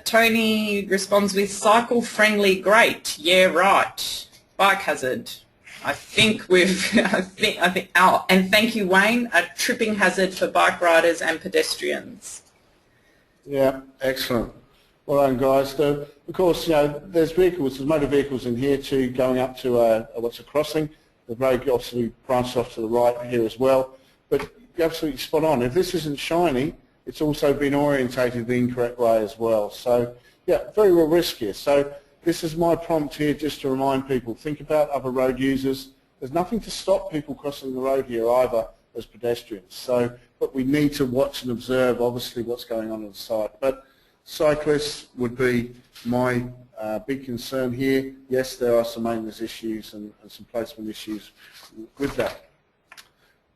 Tony responds with cycle-friendly grate. Yeah, right. Bike hazard. I think and thank you, Wayne, a tripping hazard for bike riders and pedestrians. Yeah, excellent. Well done, guys. Of course, there's motor vehicles in here too, going up to what's a crossing. The road obviously branches off to the right here as well. But you're absolutely spot on. If this isn't shiny, it's also been orientated the incorrect way as well. So, yeah, very real risk here. So this is my prompt here just to remind people, think about other road users. There's nothing to stop people crossing the road here either as pedestrians. So, but we need to watch and observe, obviously, what's going on the site. But cyclists would be my big concern here. Yes, there are some maintenance issues and some placement issues with that.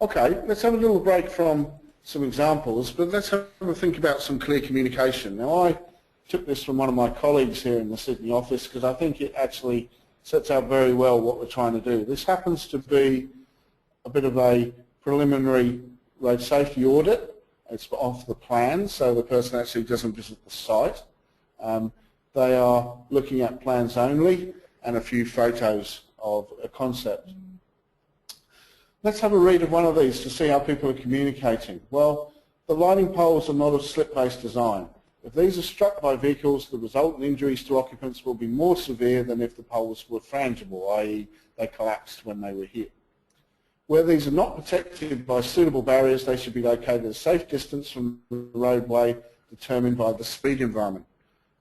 Okay, let's have a little break from some examples, but let's have a think about some clear communication. Now, I took this from one of my colleagues here in the Sydney office because I think it actually sets out very well what we're trying to do. This happens to be a bit of a preliminary road safety audit. It's off the plan, so the person actually doesn't visit the site. They are looking at plans only and a few photos of a concept. Let's have a read of one of these to see how people are communicating. Well, the lighting poles are not of slip-based design. If these are struck by vehicles, the resultant injuries to occupants will be more severe than if the poles were frangible, i.e. they collapsed when they were hit. Where these are not protected by suitable barriers, they should be located at a safe distance from the roadway determined by the speed environment.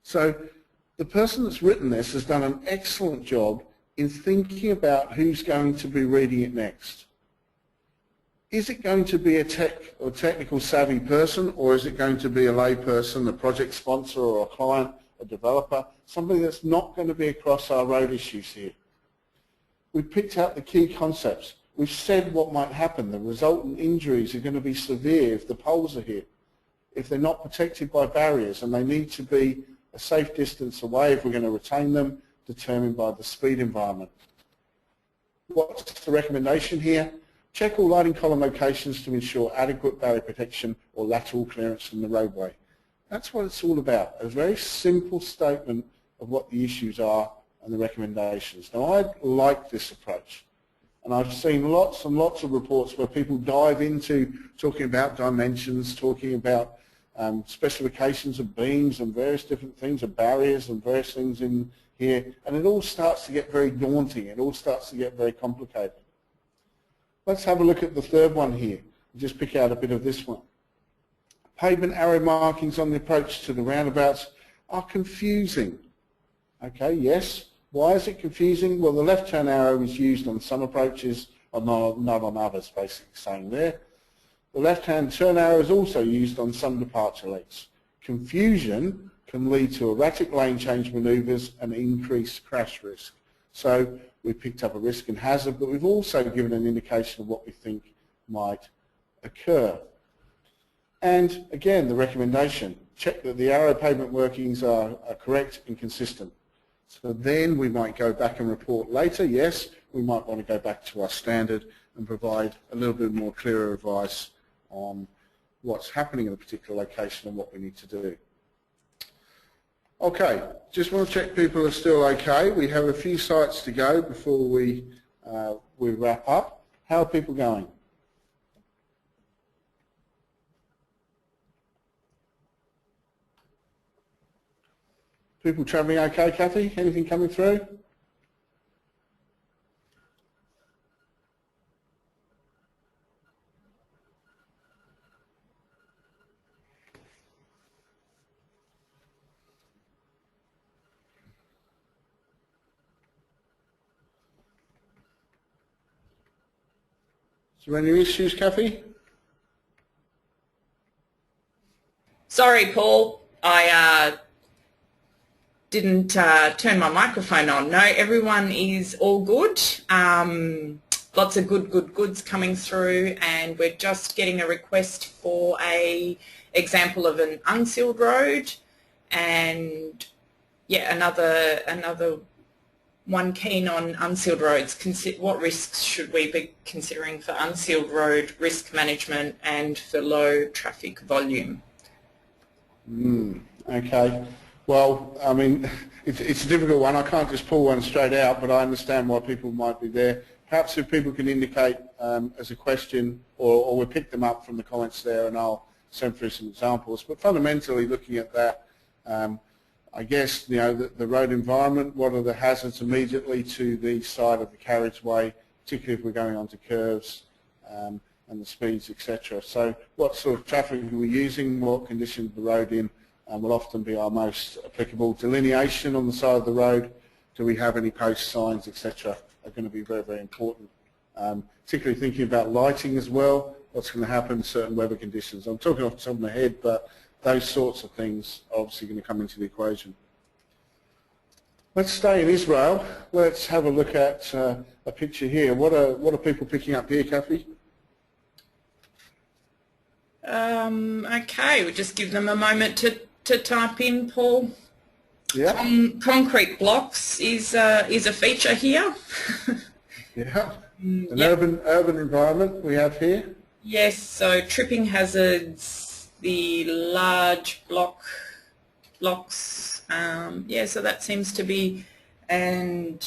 So the person that's written this has done an excellent job in thinking about who's going to be reading it next. Is it going to be a tech or technical savvy person, or is it going to be a lay person, a project sponsor or a client, a developer, somebody that's not going to be across our road issues here? We've picked out the key concepts. We've said what might happen. The resultant injuries are going to be severe if the poles are hit, if they're not protected by barriers, and they need to be a safe distance away if we're going to retain them, determined by the speed environment. What's the recommendation here? Check all lighting column locations to ensure adequate barrier protection or lateral clearance from the roadway. That's what it's all about, a very simple statement of what the issues are and the recommendations. Now, I like this approach, and I've seen lots and lots of reports where people dive into talking about dimensions, talking about specifications of beams and various different things, of barriers and various things in here, and it all starts to get very daunting. It all starts to get very complicated. Let's have a look at the third one here. Just pick out a bit of this one. Pavement arrow markings on the approach to the roundabouts are confusing. Okay, yes. Why is it confusing? Well, the left turn arrow is used on some approaches, or not on others, basically saying there. The left-hand turn arrow is also used on some departure lanes. Confusion can lead to erratic lane change manoeuvres and increased crash risk. So we picked up a risk and hazard, but we've also given an indication of what we think might occur. And again, the recommendation, check that the arrow pavement workings are correct and consistent. So then we might go back and report later, yes, we might want to go back to our standard and provide a little bit more clearer advice on what's happening in a particular location and what we need to do. Okay, just want to check people are still okay. We have a few sites to go before we wrap up. How are people going? People travelling okay, Kathy? Anything coming through? Is there any issues, Kathy? Sorry, Paul. I didn't turn my microphone on. No, everyone is all good. Lots of goods coming through, and we're just getting a request for a example of an unsealed road, and yeah, another one keen on unsealed roads. What risks should we be considering for unsealed road risk management and for low traffic volume? Okay. Well, I mean, it's a difficult one. I can't just pull one straight out, but I understand why people might be there. Perhaps if people can indicate as a question, or we'll pick them up from the comments there and I'll send through some examples. But fundamentally, looking at that, I guess, you know, the road environment, what are the hazards immediately to the side of the carriageway, particularly if we're going onto curves, and the speeds, etc. So what sort of traffic are we using, what conditions the road in, will often be our most applicable. Delineation on the side of the road, do we have any post signs, etc., are going to be very, very important. Particularly thinking about lighting as well, what's going to happen in certain weather conditions. I'm talking off the top of my head, but those sorts of things are obviously going to come into the equation. Let's stay in Israel. Let's have a look at a picture here. What are people picking up here, Kathy? Okay, we'll just give them a moment to type in, Paul. Yeah. Concrete blocks is a feature here. Yeah. An urban environment we have here. Yes, so tripping hazards, the large blocks, yeah, so that seems to be, and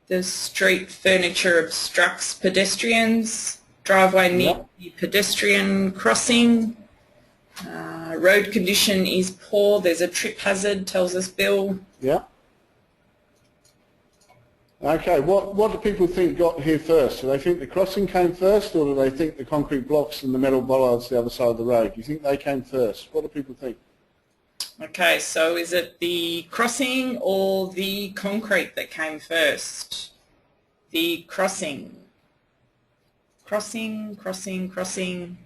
the street furniture obstructs pedestrians, driveway near the pedestrian crossing, road condition is poor, there's a trip hazard, tells us Bill. Yeah. Okay, what do people think got here first? Do they think the crossing came first, or do they think the concrete blocks and the metal bollards the other side of the road? Do you think they came first? What do people think? Okay, so is it the crossing or the concrete that came first? The crossing. Crossing, crossing, crossing.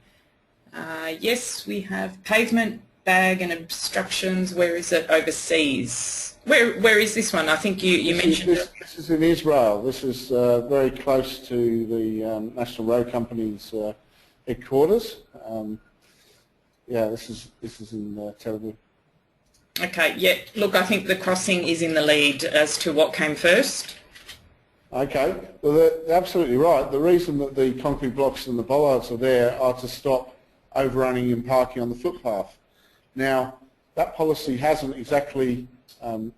Yes, we have pavement, bag and obstructions. Where is it? Overseas. Where is this one? I think you mentioned it. This is in Israel. This is very close to the National Road Company's headquarters. Yeah, this is in Tel Aviv. Okay, yeah, look, I think the crossing is in the lead as to what came first. Okay, well, they're absolutely right. The reason that the concrete blocks and the bollards are there are to stop overrunning and parking on the footpath. Now, that policy hasn't exactly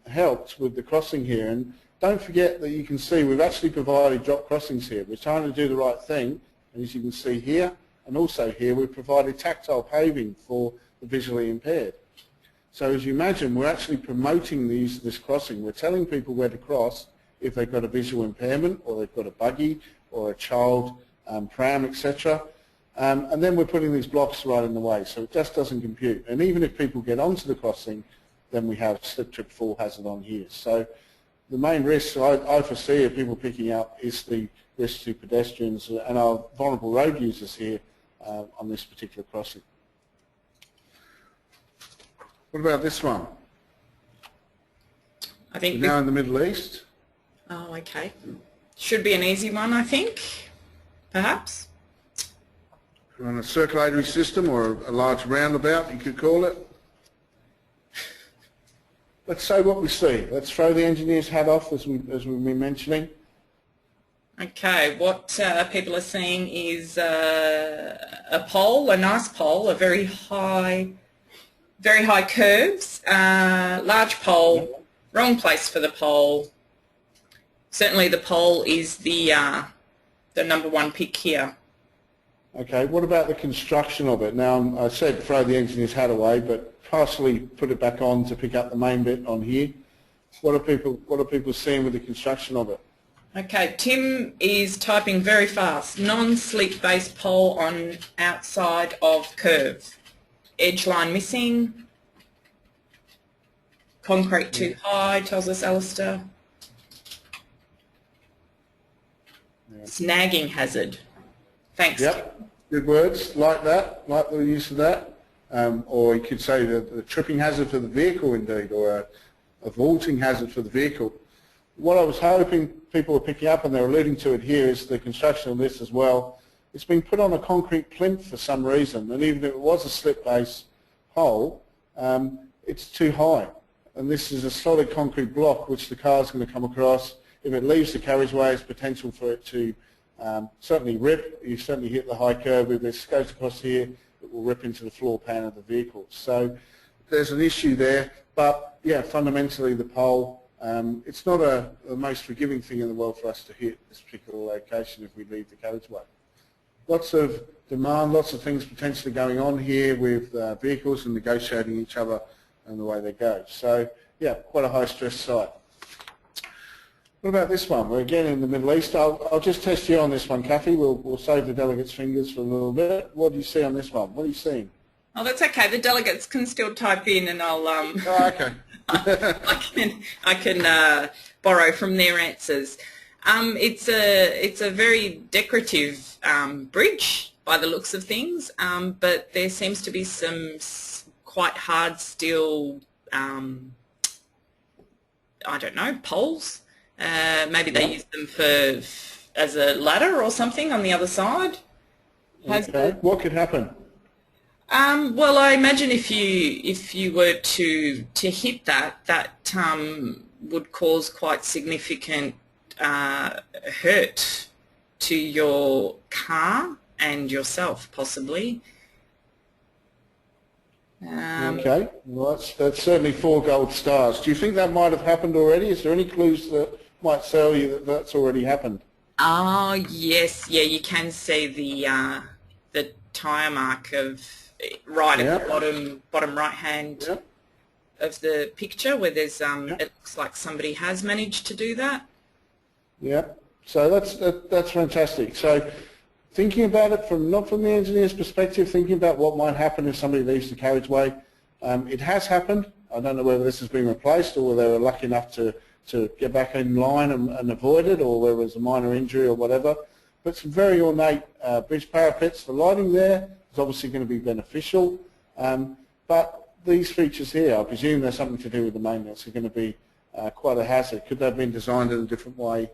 helped with the crossing here, and don't forget that you can see we've actually provided drop crossings here. We're trying to do the right thing, and as you can see here, and also here, we've provided tactile paving for the visually impaired. So as you imagine, we're actually promoting this crossing. We're telling people where to cross if they've got a visual impairment or they've got a buggy or a child pram, etc. And then we're putting these blocks right in the way, so it just doesn't compute. And even if people get onto the crossing, then we have slip, trip, fall hazard on here. So the main risk I foresee of people picking up is the risk to pedestrians and our vulnerable road users here on this particular crossing. What about this one? I think we're now in the Middle East. Oh, okay. Should be an easy one, I think, perhaps. We're on a circulatory system or a large roundabout, you could call it. Let's say what we see. Let's throw the engineer's hat off, as we've been mentioning. Okay, what people are seeing is a pole, a nice pole, a very high curves, large pole, wrong place for the pole. Certainly the pole is the number one pick here. Okay, what about the construction of it? Now, I said throw the engineer's hat away, but partially put it back on to pick up the main bit on here. What are people seeing with the construction of it? Okay, Tim is typing very fast. Non-slip based pole on outside of curve. Edge line missing. Concrete too high, tells us Alistair. Yeah. Snagging hazard. Thanks. Yep, good words, like that, like the use of that. Or you could say the tripping hazard for the vehicle indeed, or a vaulting hazard for the vehicle. What I was hoping people were picking up, and they're alluding to it here, is the construction of this as well. It's been put on a concrete plinth for some reason, and even if it was a slip-based hole, it's too high. And this is a solid concrete block which the car is going to come across. If it leaves the carriageway, there's potential for it to certainly rip. You certainly hit the high curve. If this goes across here, it will rip into the floor pan of the vehicle. So there's an issue there. But, yeah, fundamentally the pole, it's not the most forgiving thing in the world for us to hit this particular location if we leave the carriageway. Lots of demand, lots of things potentially going on here with vehicles and negotiating each other and the way they go. So, yeah, quite a high-stress site. What about this one? We're again in the Middle East. I'll just test you on this one, Kathy. We'll save the delegates' fingers for a little bit. What do you see on this one? What are you seeing? Oh, that's okay. The delegates can still type in, and I'll Oh, okay. I can borrow from their answers. It's a very decorative bridge by the looks of things, but there seems to be some quite hard steel, I don't know, poles. Maybe they use them as a ladder or something on the other side. Okay. What could happen? Well, I imagine if you were to hit that would cause quite significant hurt to your car and yourself, possibly. Okay, well, that's certainly 4 gold stars. Do you think that might have happened already? Is there any clues that might tell you that that's already happened? Oh, yes, yeah, you can see the tyre mark of right at the bottom right hand of the picture, where there's it looks like somebody has managed to do that. Yeah, so that's fantastic. So thinking about it not from the engineer's perspective, thinking about what might happen if somebody leaves the carriageway, It has happened. I don't know whether this has been replaced or whether they were lucky enough to get back in line and avoid it, or whether it was a minor injury or whatever. But some very ornate bridge parapets. The lighting there is obviously going to be beneficial, but these features here, I presume there's something to do with the maintenance, are going to be quite a hazard. Could they have been designed in a different way?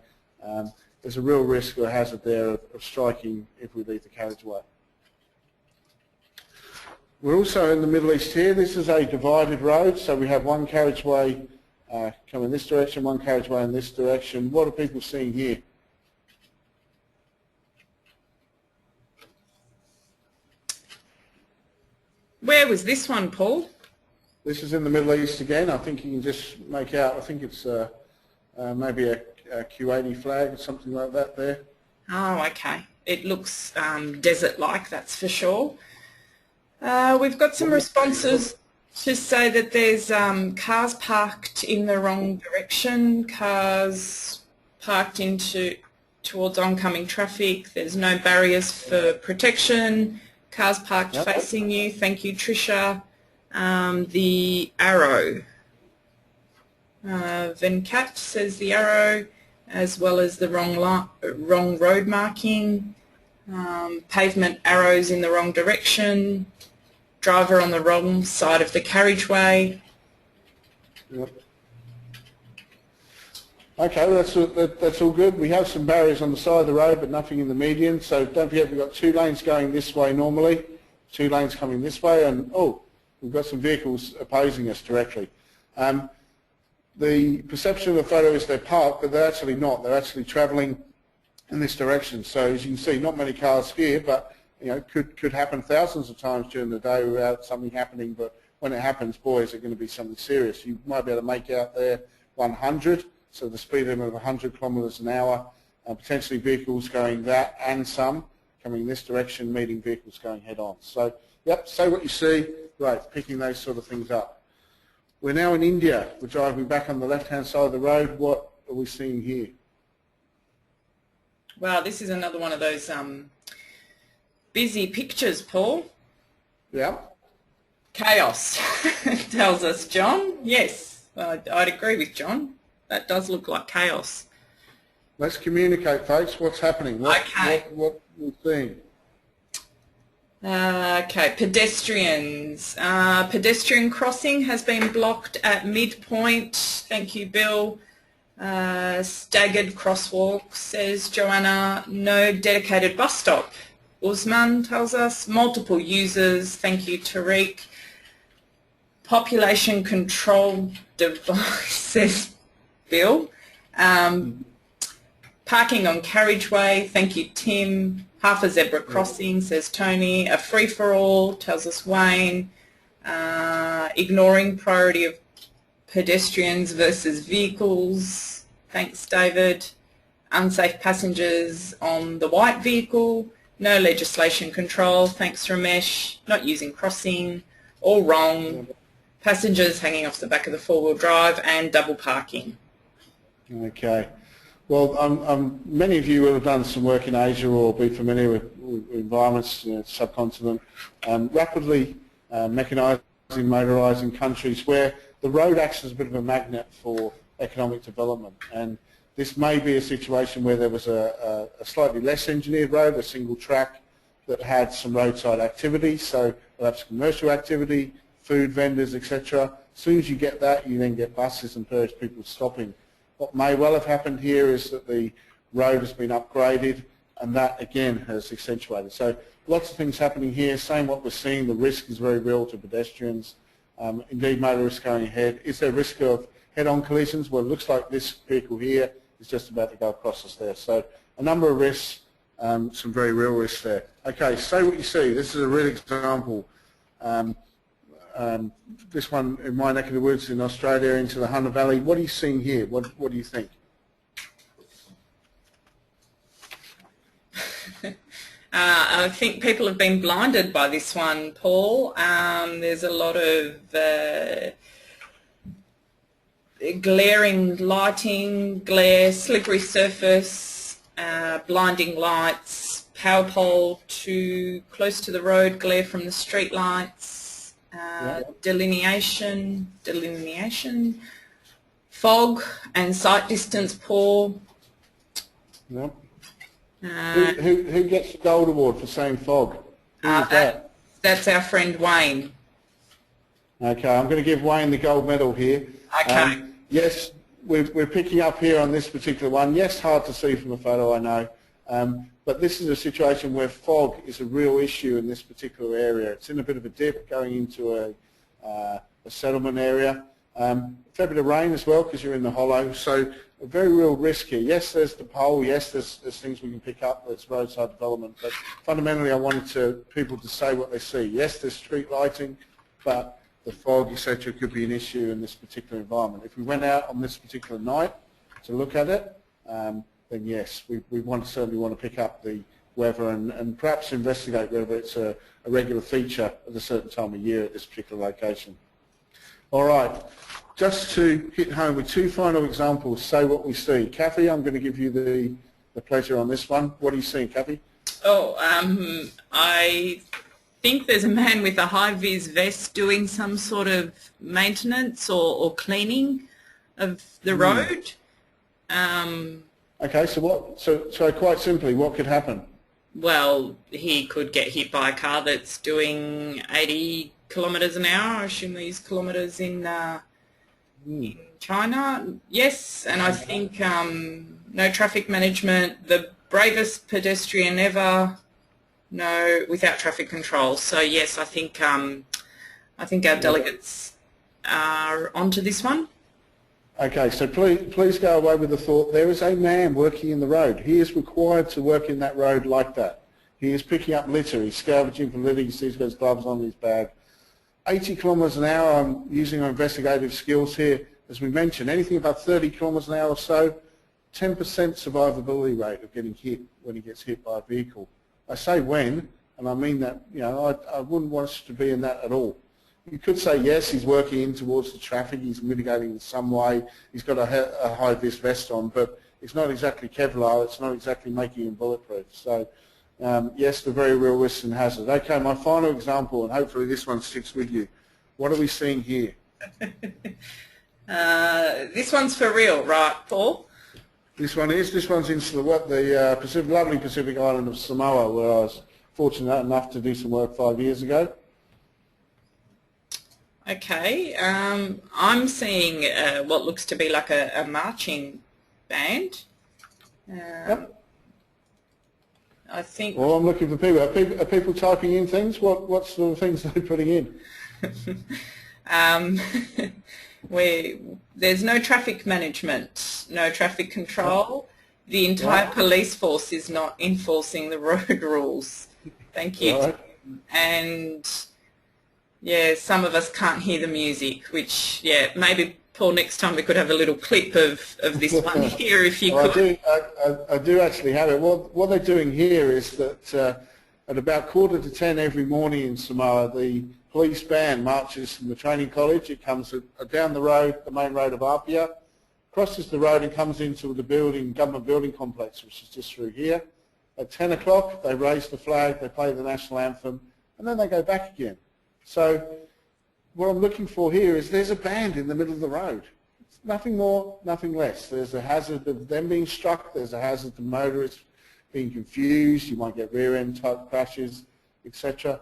There's a real risk or hazard there of striking if we leave the carriageway. We're also in the Middle East here. This is a divided road, so we have one carriageway coming this direction, one carriageway in this direction. What are people seeing here? Where was this one, Paul? This is in the Middle East again. I think you can just make out, I think it's maybe a Q80 flag or something like that there. Oh, okay. It looks desert-like, that's for sure. We've got some responses to say that there's cars parked in the wrong direction, cars parked towards oncoming traffic, there's no barriers for protection, cars parked facing you. Thank you, Tricia. The arrow. Venkat says the arrow, as well as the wrong road marking, pavement arrows in the wrong direction, driver on the wrong side of the carriageway. Yep. Okay, well that's all good. We have some barriers on the side of the road, but nothing in the median. So don't forget, we've got 2 lanes going this way normally, 2 lanes coming this way, and we've got some vehicles opposing us directly. The perception of the photo is they're parked, but they're actually not. They're actually travelling in this direction. So as you can see, not many cars here, but could happen thousands of times during the day without something happening. But when it happens, boy, is it going to be something serious. You might be able to make out there 100, so the speed limit of 100 kilometres an hour, potentially vehicles going that and some coming this direction, meeting vehicles going head on. So, yep, say what you see, right, picking those sort of things up. We're now in India. We're driving back on the left-hand side of the road. What are we seeing here? Wow, this is another one of those busy pictures, Paul. Yeah. Chaos, tells us John. Yes, I'd agree with John. That does look like chaos. Let's communicate, folks. What's happening? What are we seeing? Okay, pedestrians. Pedestrian crossing has been blocked at midpoint. Thank you, Bill. Staggered crosswalk, says Joanna. No dedicated bus stop. Usman tells us. Multiple users. Thank you, Tariq. Population control device, says Bill. Parking on carriageway. Thank you, Tim. Half a zebra crossing, says Tony. A free-for-all, tells us Wayne. Ignoring priority of pedestrians versus vehicles. Thanks, David. Unsafe passengers on the white vehicle. No legislation control. Thanks, Ramesh. Not using crossing. All wrong. Passengers hanging off the back of the four-wheel drive and double parking. Okay. Well, many of you will have done some work in Asia or be familiar with environments, subcontinent, rapidly mechanising, motorising countries where the road acts as a bit of a magnet for economic development. And this may be a situation where there was a slightly less engineered road, a single track that had some roadside activity, so perhaps commercial activity, food vendors, etc. As soon as you get that, you then get buses and various people stopping. What may well have happened here is that the road has been upgraded, and that again has accentuated. So lots of things happening here. Same what we're seeing, the risk is very real to pedestrians. Indeed, motorists going ahead. Is there risk of head-on collisions? Well, it looks like this vehicle here is just about to go across us there. So a number of risks, some very real risks there. Okay, say what you see. This is a real example. This one in my neck of the woods in Australia into the Hunter Valley. What are you seeing here? What do you think? I think people have been blinded by this one, Paul. There's a lot of glaring lighting, glare, slippery surface, blinding lights, power pole too close to the road, glare from the street lights. Yeah. delineation, fog and sight distance poor. Yeah. Who gets the gold award for saying fog? Who is that? That's our friend Wayne. Okay, I'm going to give Wayne the gold medal here. Okay. Yes, we're picking up here on this particular one. Yes, hard to see from the photo, I know. But this is a situation where fog is a real issue in this particular area. It's in a bit of a dip going into a settlement area. A fair bit of rain as well because you're in the hollow. So a very real risk here. Yes, there's the pole. Yes, there's things we can pick up. There's roadside development. But fundamentally, I wanted people to say what they see. Yes, there's street lighting, but the fog, etc., could be an issue in this particular environment. If we went out on this particular night to look at it, then yes, we certainly want to pick up the weather and perhaps investigate whether it's a regular feature at a certain time of year at this particular location. All right, just to hit home with two final examples, say what we see. Kathy, I'm going to give you the pleasure on this one. What are you seeing, Kathy? Oh, I think there's a man with a high-vis vest doing some sort of maintenance or cleaning of the road. Okay, so quite simply, what could happen? Well, he could get hit by a car that's doing 80 kilometres an hour. I assume these kilometres in China. Yes, and I think no traffic management, the bravest pedestrian ever, no, without traffic control. So yes, I think our delegates are onto this one. Okay, so please go away with the thought, there is a man working in the road. He is required to work in that road like that. He is picking up litter, he's scavenging for litter, you see he's got his gloves on his bag. 80 kilometres an hour, I'm using our investigative skills here. As we mentioned, anything above 30 kilometres an hour or so, 10% survivability rate of getting hit when he gets hit by a vehicle. I say when, and I mean that, I wouldn't want us to be in that at all. You could say, yes, he's working in towards the traffic, he's mitigating in some way, he's got a high-vis vest on, but it's not exactly Kevlar, it's not exactly making him bulletproof. So, yes, the very real risk and hazard. Okay, my final example, and hopefully this one sticks with you. What are we seeing here? This one's for real, right, Paul? This one's in the lovely Pacific island of Samoa, where I was fortunate enough to do some work 5 years ago. Okay, I'm seeing what looks to be like a marching band. Yep. I think. Well, I'm looking for people. Are people typing in things? What sort of things are they putting in? There's no traffic management, no traffic control. The entire police force is not enforcing the road rules. Thank you. Right. And yeah, some of us can't hear the music, which, yeah, maybe, Paul, next time we could have a little clip of this one here if you could. I do actually have it. What they're doing here is that at about 9:45 every morning in Samoa, the police band marches from the training college. It comes down the road, the main road of Apia, crosses the road and comes into the government building complex, which is just through here. At 10 o'clock, they raise the flag, they play the national anthem, and then they go back again. So what I'm looking for here is there's a band in the middle of the road. It's nothing more, nothing less. There's a hazard of them being struck. There's a hazard to motorists being confused. You might get rear-end type crashes, etc.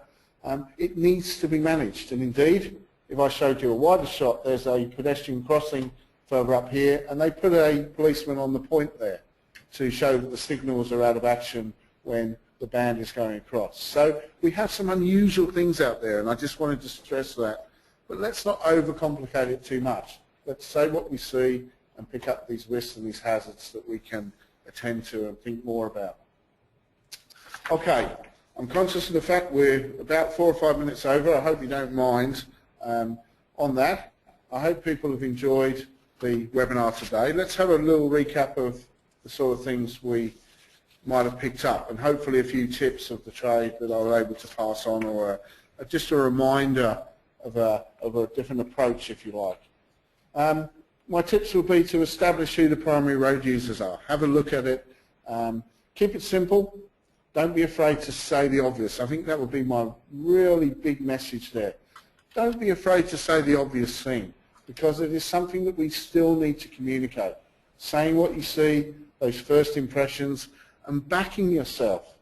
It needs to be managed. And indeed, if I showed you a wider shot, there's a pedestrian crossing further up here, and they put a policeman on the point there to show that the signals are out of action when the band is going across. So we have some unusual things out there, and I just wanted to stress that. But let's not overcomplicate it too much. Let's say what we see and pick up these risks and these hazards that we can attend to and think more about. Okay, I'm conscious of the fact we're about 4 or 5 minutes over. I hope you don't mind on that. I hope people have enjoyed the webinar today. Let's have a little recap of the sort of things we might have picked up, and hopefully a few tips of the trade that I was able to pass on, or just a reminder of a different approach, if you like. My tips will be to establish who the primary road users are. Have a look at it. Keep it simple. Don't be afraid to say the obvious. I think that would be my really big message there. don't be afraid to say the obvious thing, because it is something that we still need to communicate. Saying what you see, those first impressions, and backing yourself.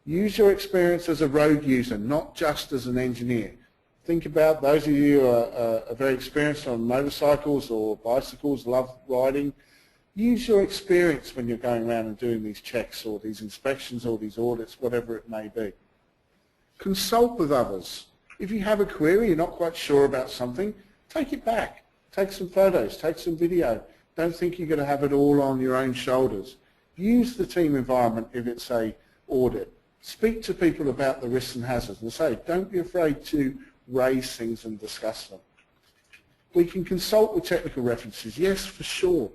Use your experience as a road user, not just as an engineer. Think about those of you who are very experienced on motorcycles or bicycles, love riding. Use your experience when you're going around and doing these checks or these inspections or these audits, whatever it may be. Consult with others. If you have a query, you're not quite sure about something, take it back. Take some photos, take some video. Don't think you're going to have it all on your own shoulders. Use the team environment if it's an audit. Speak to people about the risks and hazards and say, don't be afraid to raise things and discuss them. We can consult with technical references, yes, for sure.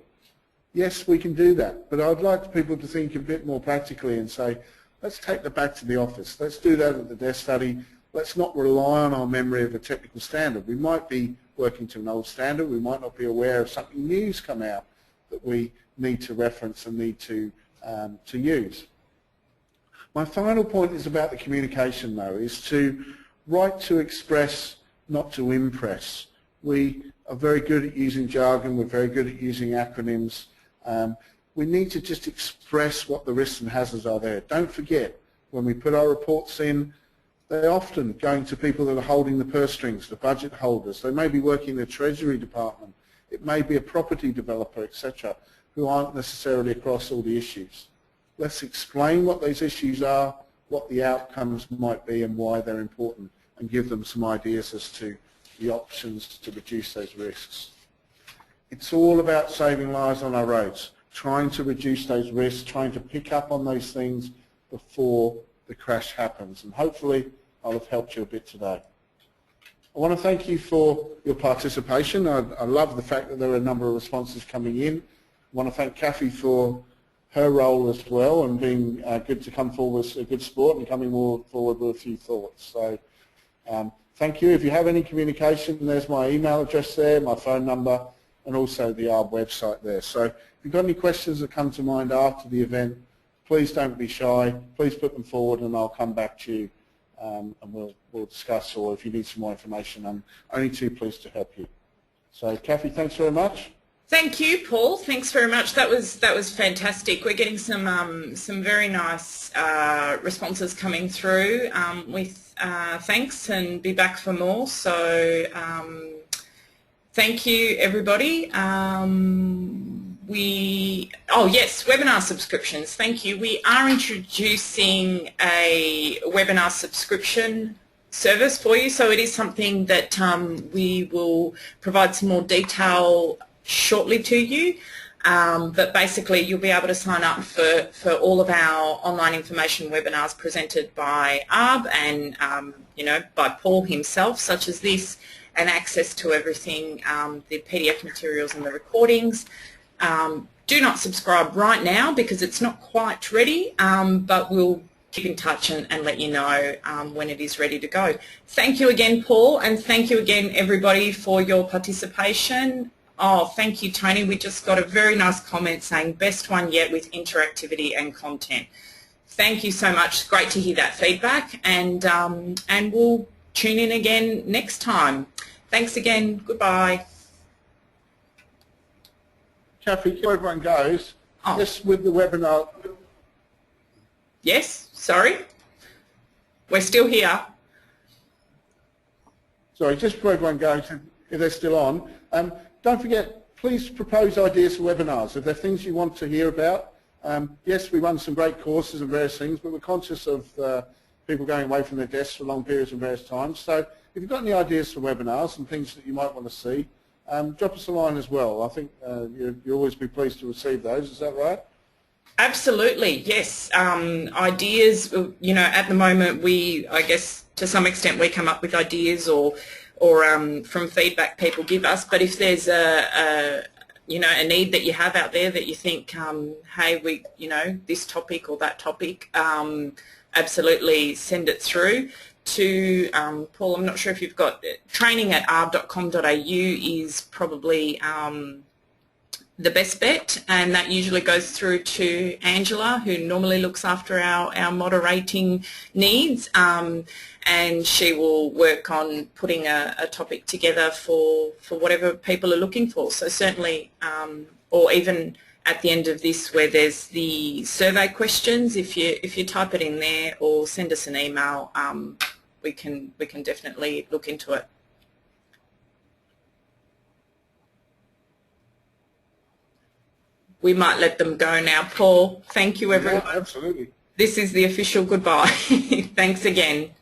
Yes, we can do that, but I'd like people to think a bit more practically and say, let's take that back to the office. Let's do that at the desk study. Let's not rely on our memory of a technical standard. We might be working to an old standard. We might not be aware of something new's come out that we need to reference and need to use. My final point is about the communication, though, is to write to express, not to impress. We are very good at using jargon. We're very good at using acronyms. We need to just express what the risks and hazards are there. Don't forget, when we put our reports in, they're often going to people that are holding the purse strings, the budget holders. They may be working in the Treasury Department. It may be a property developer, etc., who aren't necessarily across all the issues. Let's explain what those issues are, what the outcomes might be and why they're important, and give them some ideas as to the options to reduce those risks. It's all about saving lives on our roads, trying to reduce those risks, trying to pick up on those things before the crash happens. And hopefully I'll have helped you a bit today. I want to thank you for your participation. I love the fact that there are a number of responses coming in. I want to thank Kathy for her role as well and being good to come forward with a good sport and coming forward with a few thoughts. So thank you. If you have any communication, there's my email address there, my phone number, and also the ARB website there. So if you've got any questions that come to mind after the event, please don't be shy. Please put them forward and I'll come back to you and we'll discuss, or if you need some more information, I'm only too pleased to help you. So Kathy, thanks very much. Thank you, Paul. Thanks very much. That was fantastic. We're getting some very nice responses coming through with thanks, and be back for more. So thank you, everybody. Oh yes, webinar subscriptions. Thank you. We are introducing a webinar subscription service for you. So it is something that we will provide some more detail shortly to you, but basically you'll be able to sign up for all of our online information webinars presented by ARB and by Paul himself, such as this, and access to everything, the PDF materials and the recordings. Do not subscribe right now because it's not quite ready, but we'll keep in touch and let you know when it is ready to go. Thank you again, Paul, and thank you again, everybody, for your participation. Oh, thank you, Tony. We just got a very nice comment saying best one yet with interactivity and content. Thank you so much. Great to hear that feedback, and we'll tune in again next time. Thanks again. Goodbye. Kathy, before everyone goes, just with the webinar. Yes, sorry. We're still here. Sorry, just before everyone goes, if they're still on, don't forget, please propose ideas for webinars. If there are things you want to hear about, yes, we run some great courses and various things, but we're conscious of people going away from their desks for long periods and various times. So if you've got any ideas for webinars and things that you might want to see, drop us a line as well. I think you'll always be pleased to receive those. Is that right? Absolutely, yes. Ideas, at the moment I guess to some extent we come up with ideas or from feedback people give us, but if there's a need that you have out there that you think, hey, this topic or that topic, absolutely send it through to Paul. I'm not sure if you've got training@arb.com.au is probably the best bet, and that usually goes through to Angela, who normally looks after our moderating needs, and she will work on putting a topic together for whatever people are looking for. So certainly, or even at the end of this where there's the survey questions, if you type it in there or send us an email, we can definitely look into it. We might let them go now. Paul, thank you everyone. Yeah, absolutely. This is the official goodbye. Thanks again.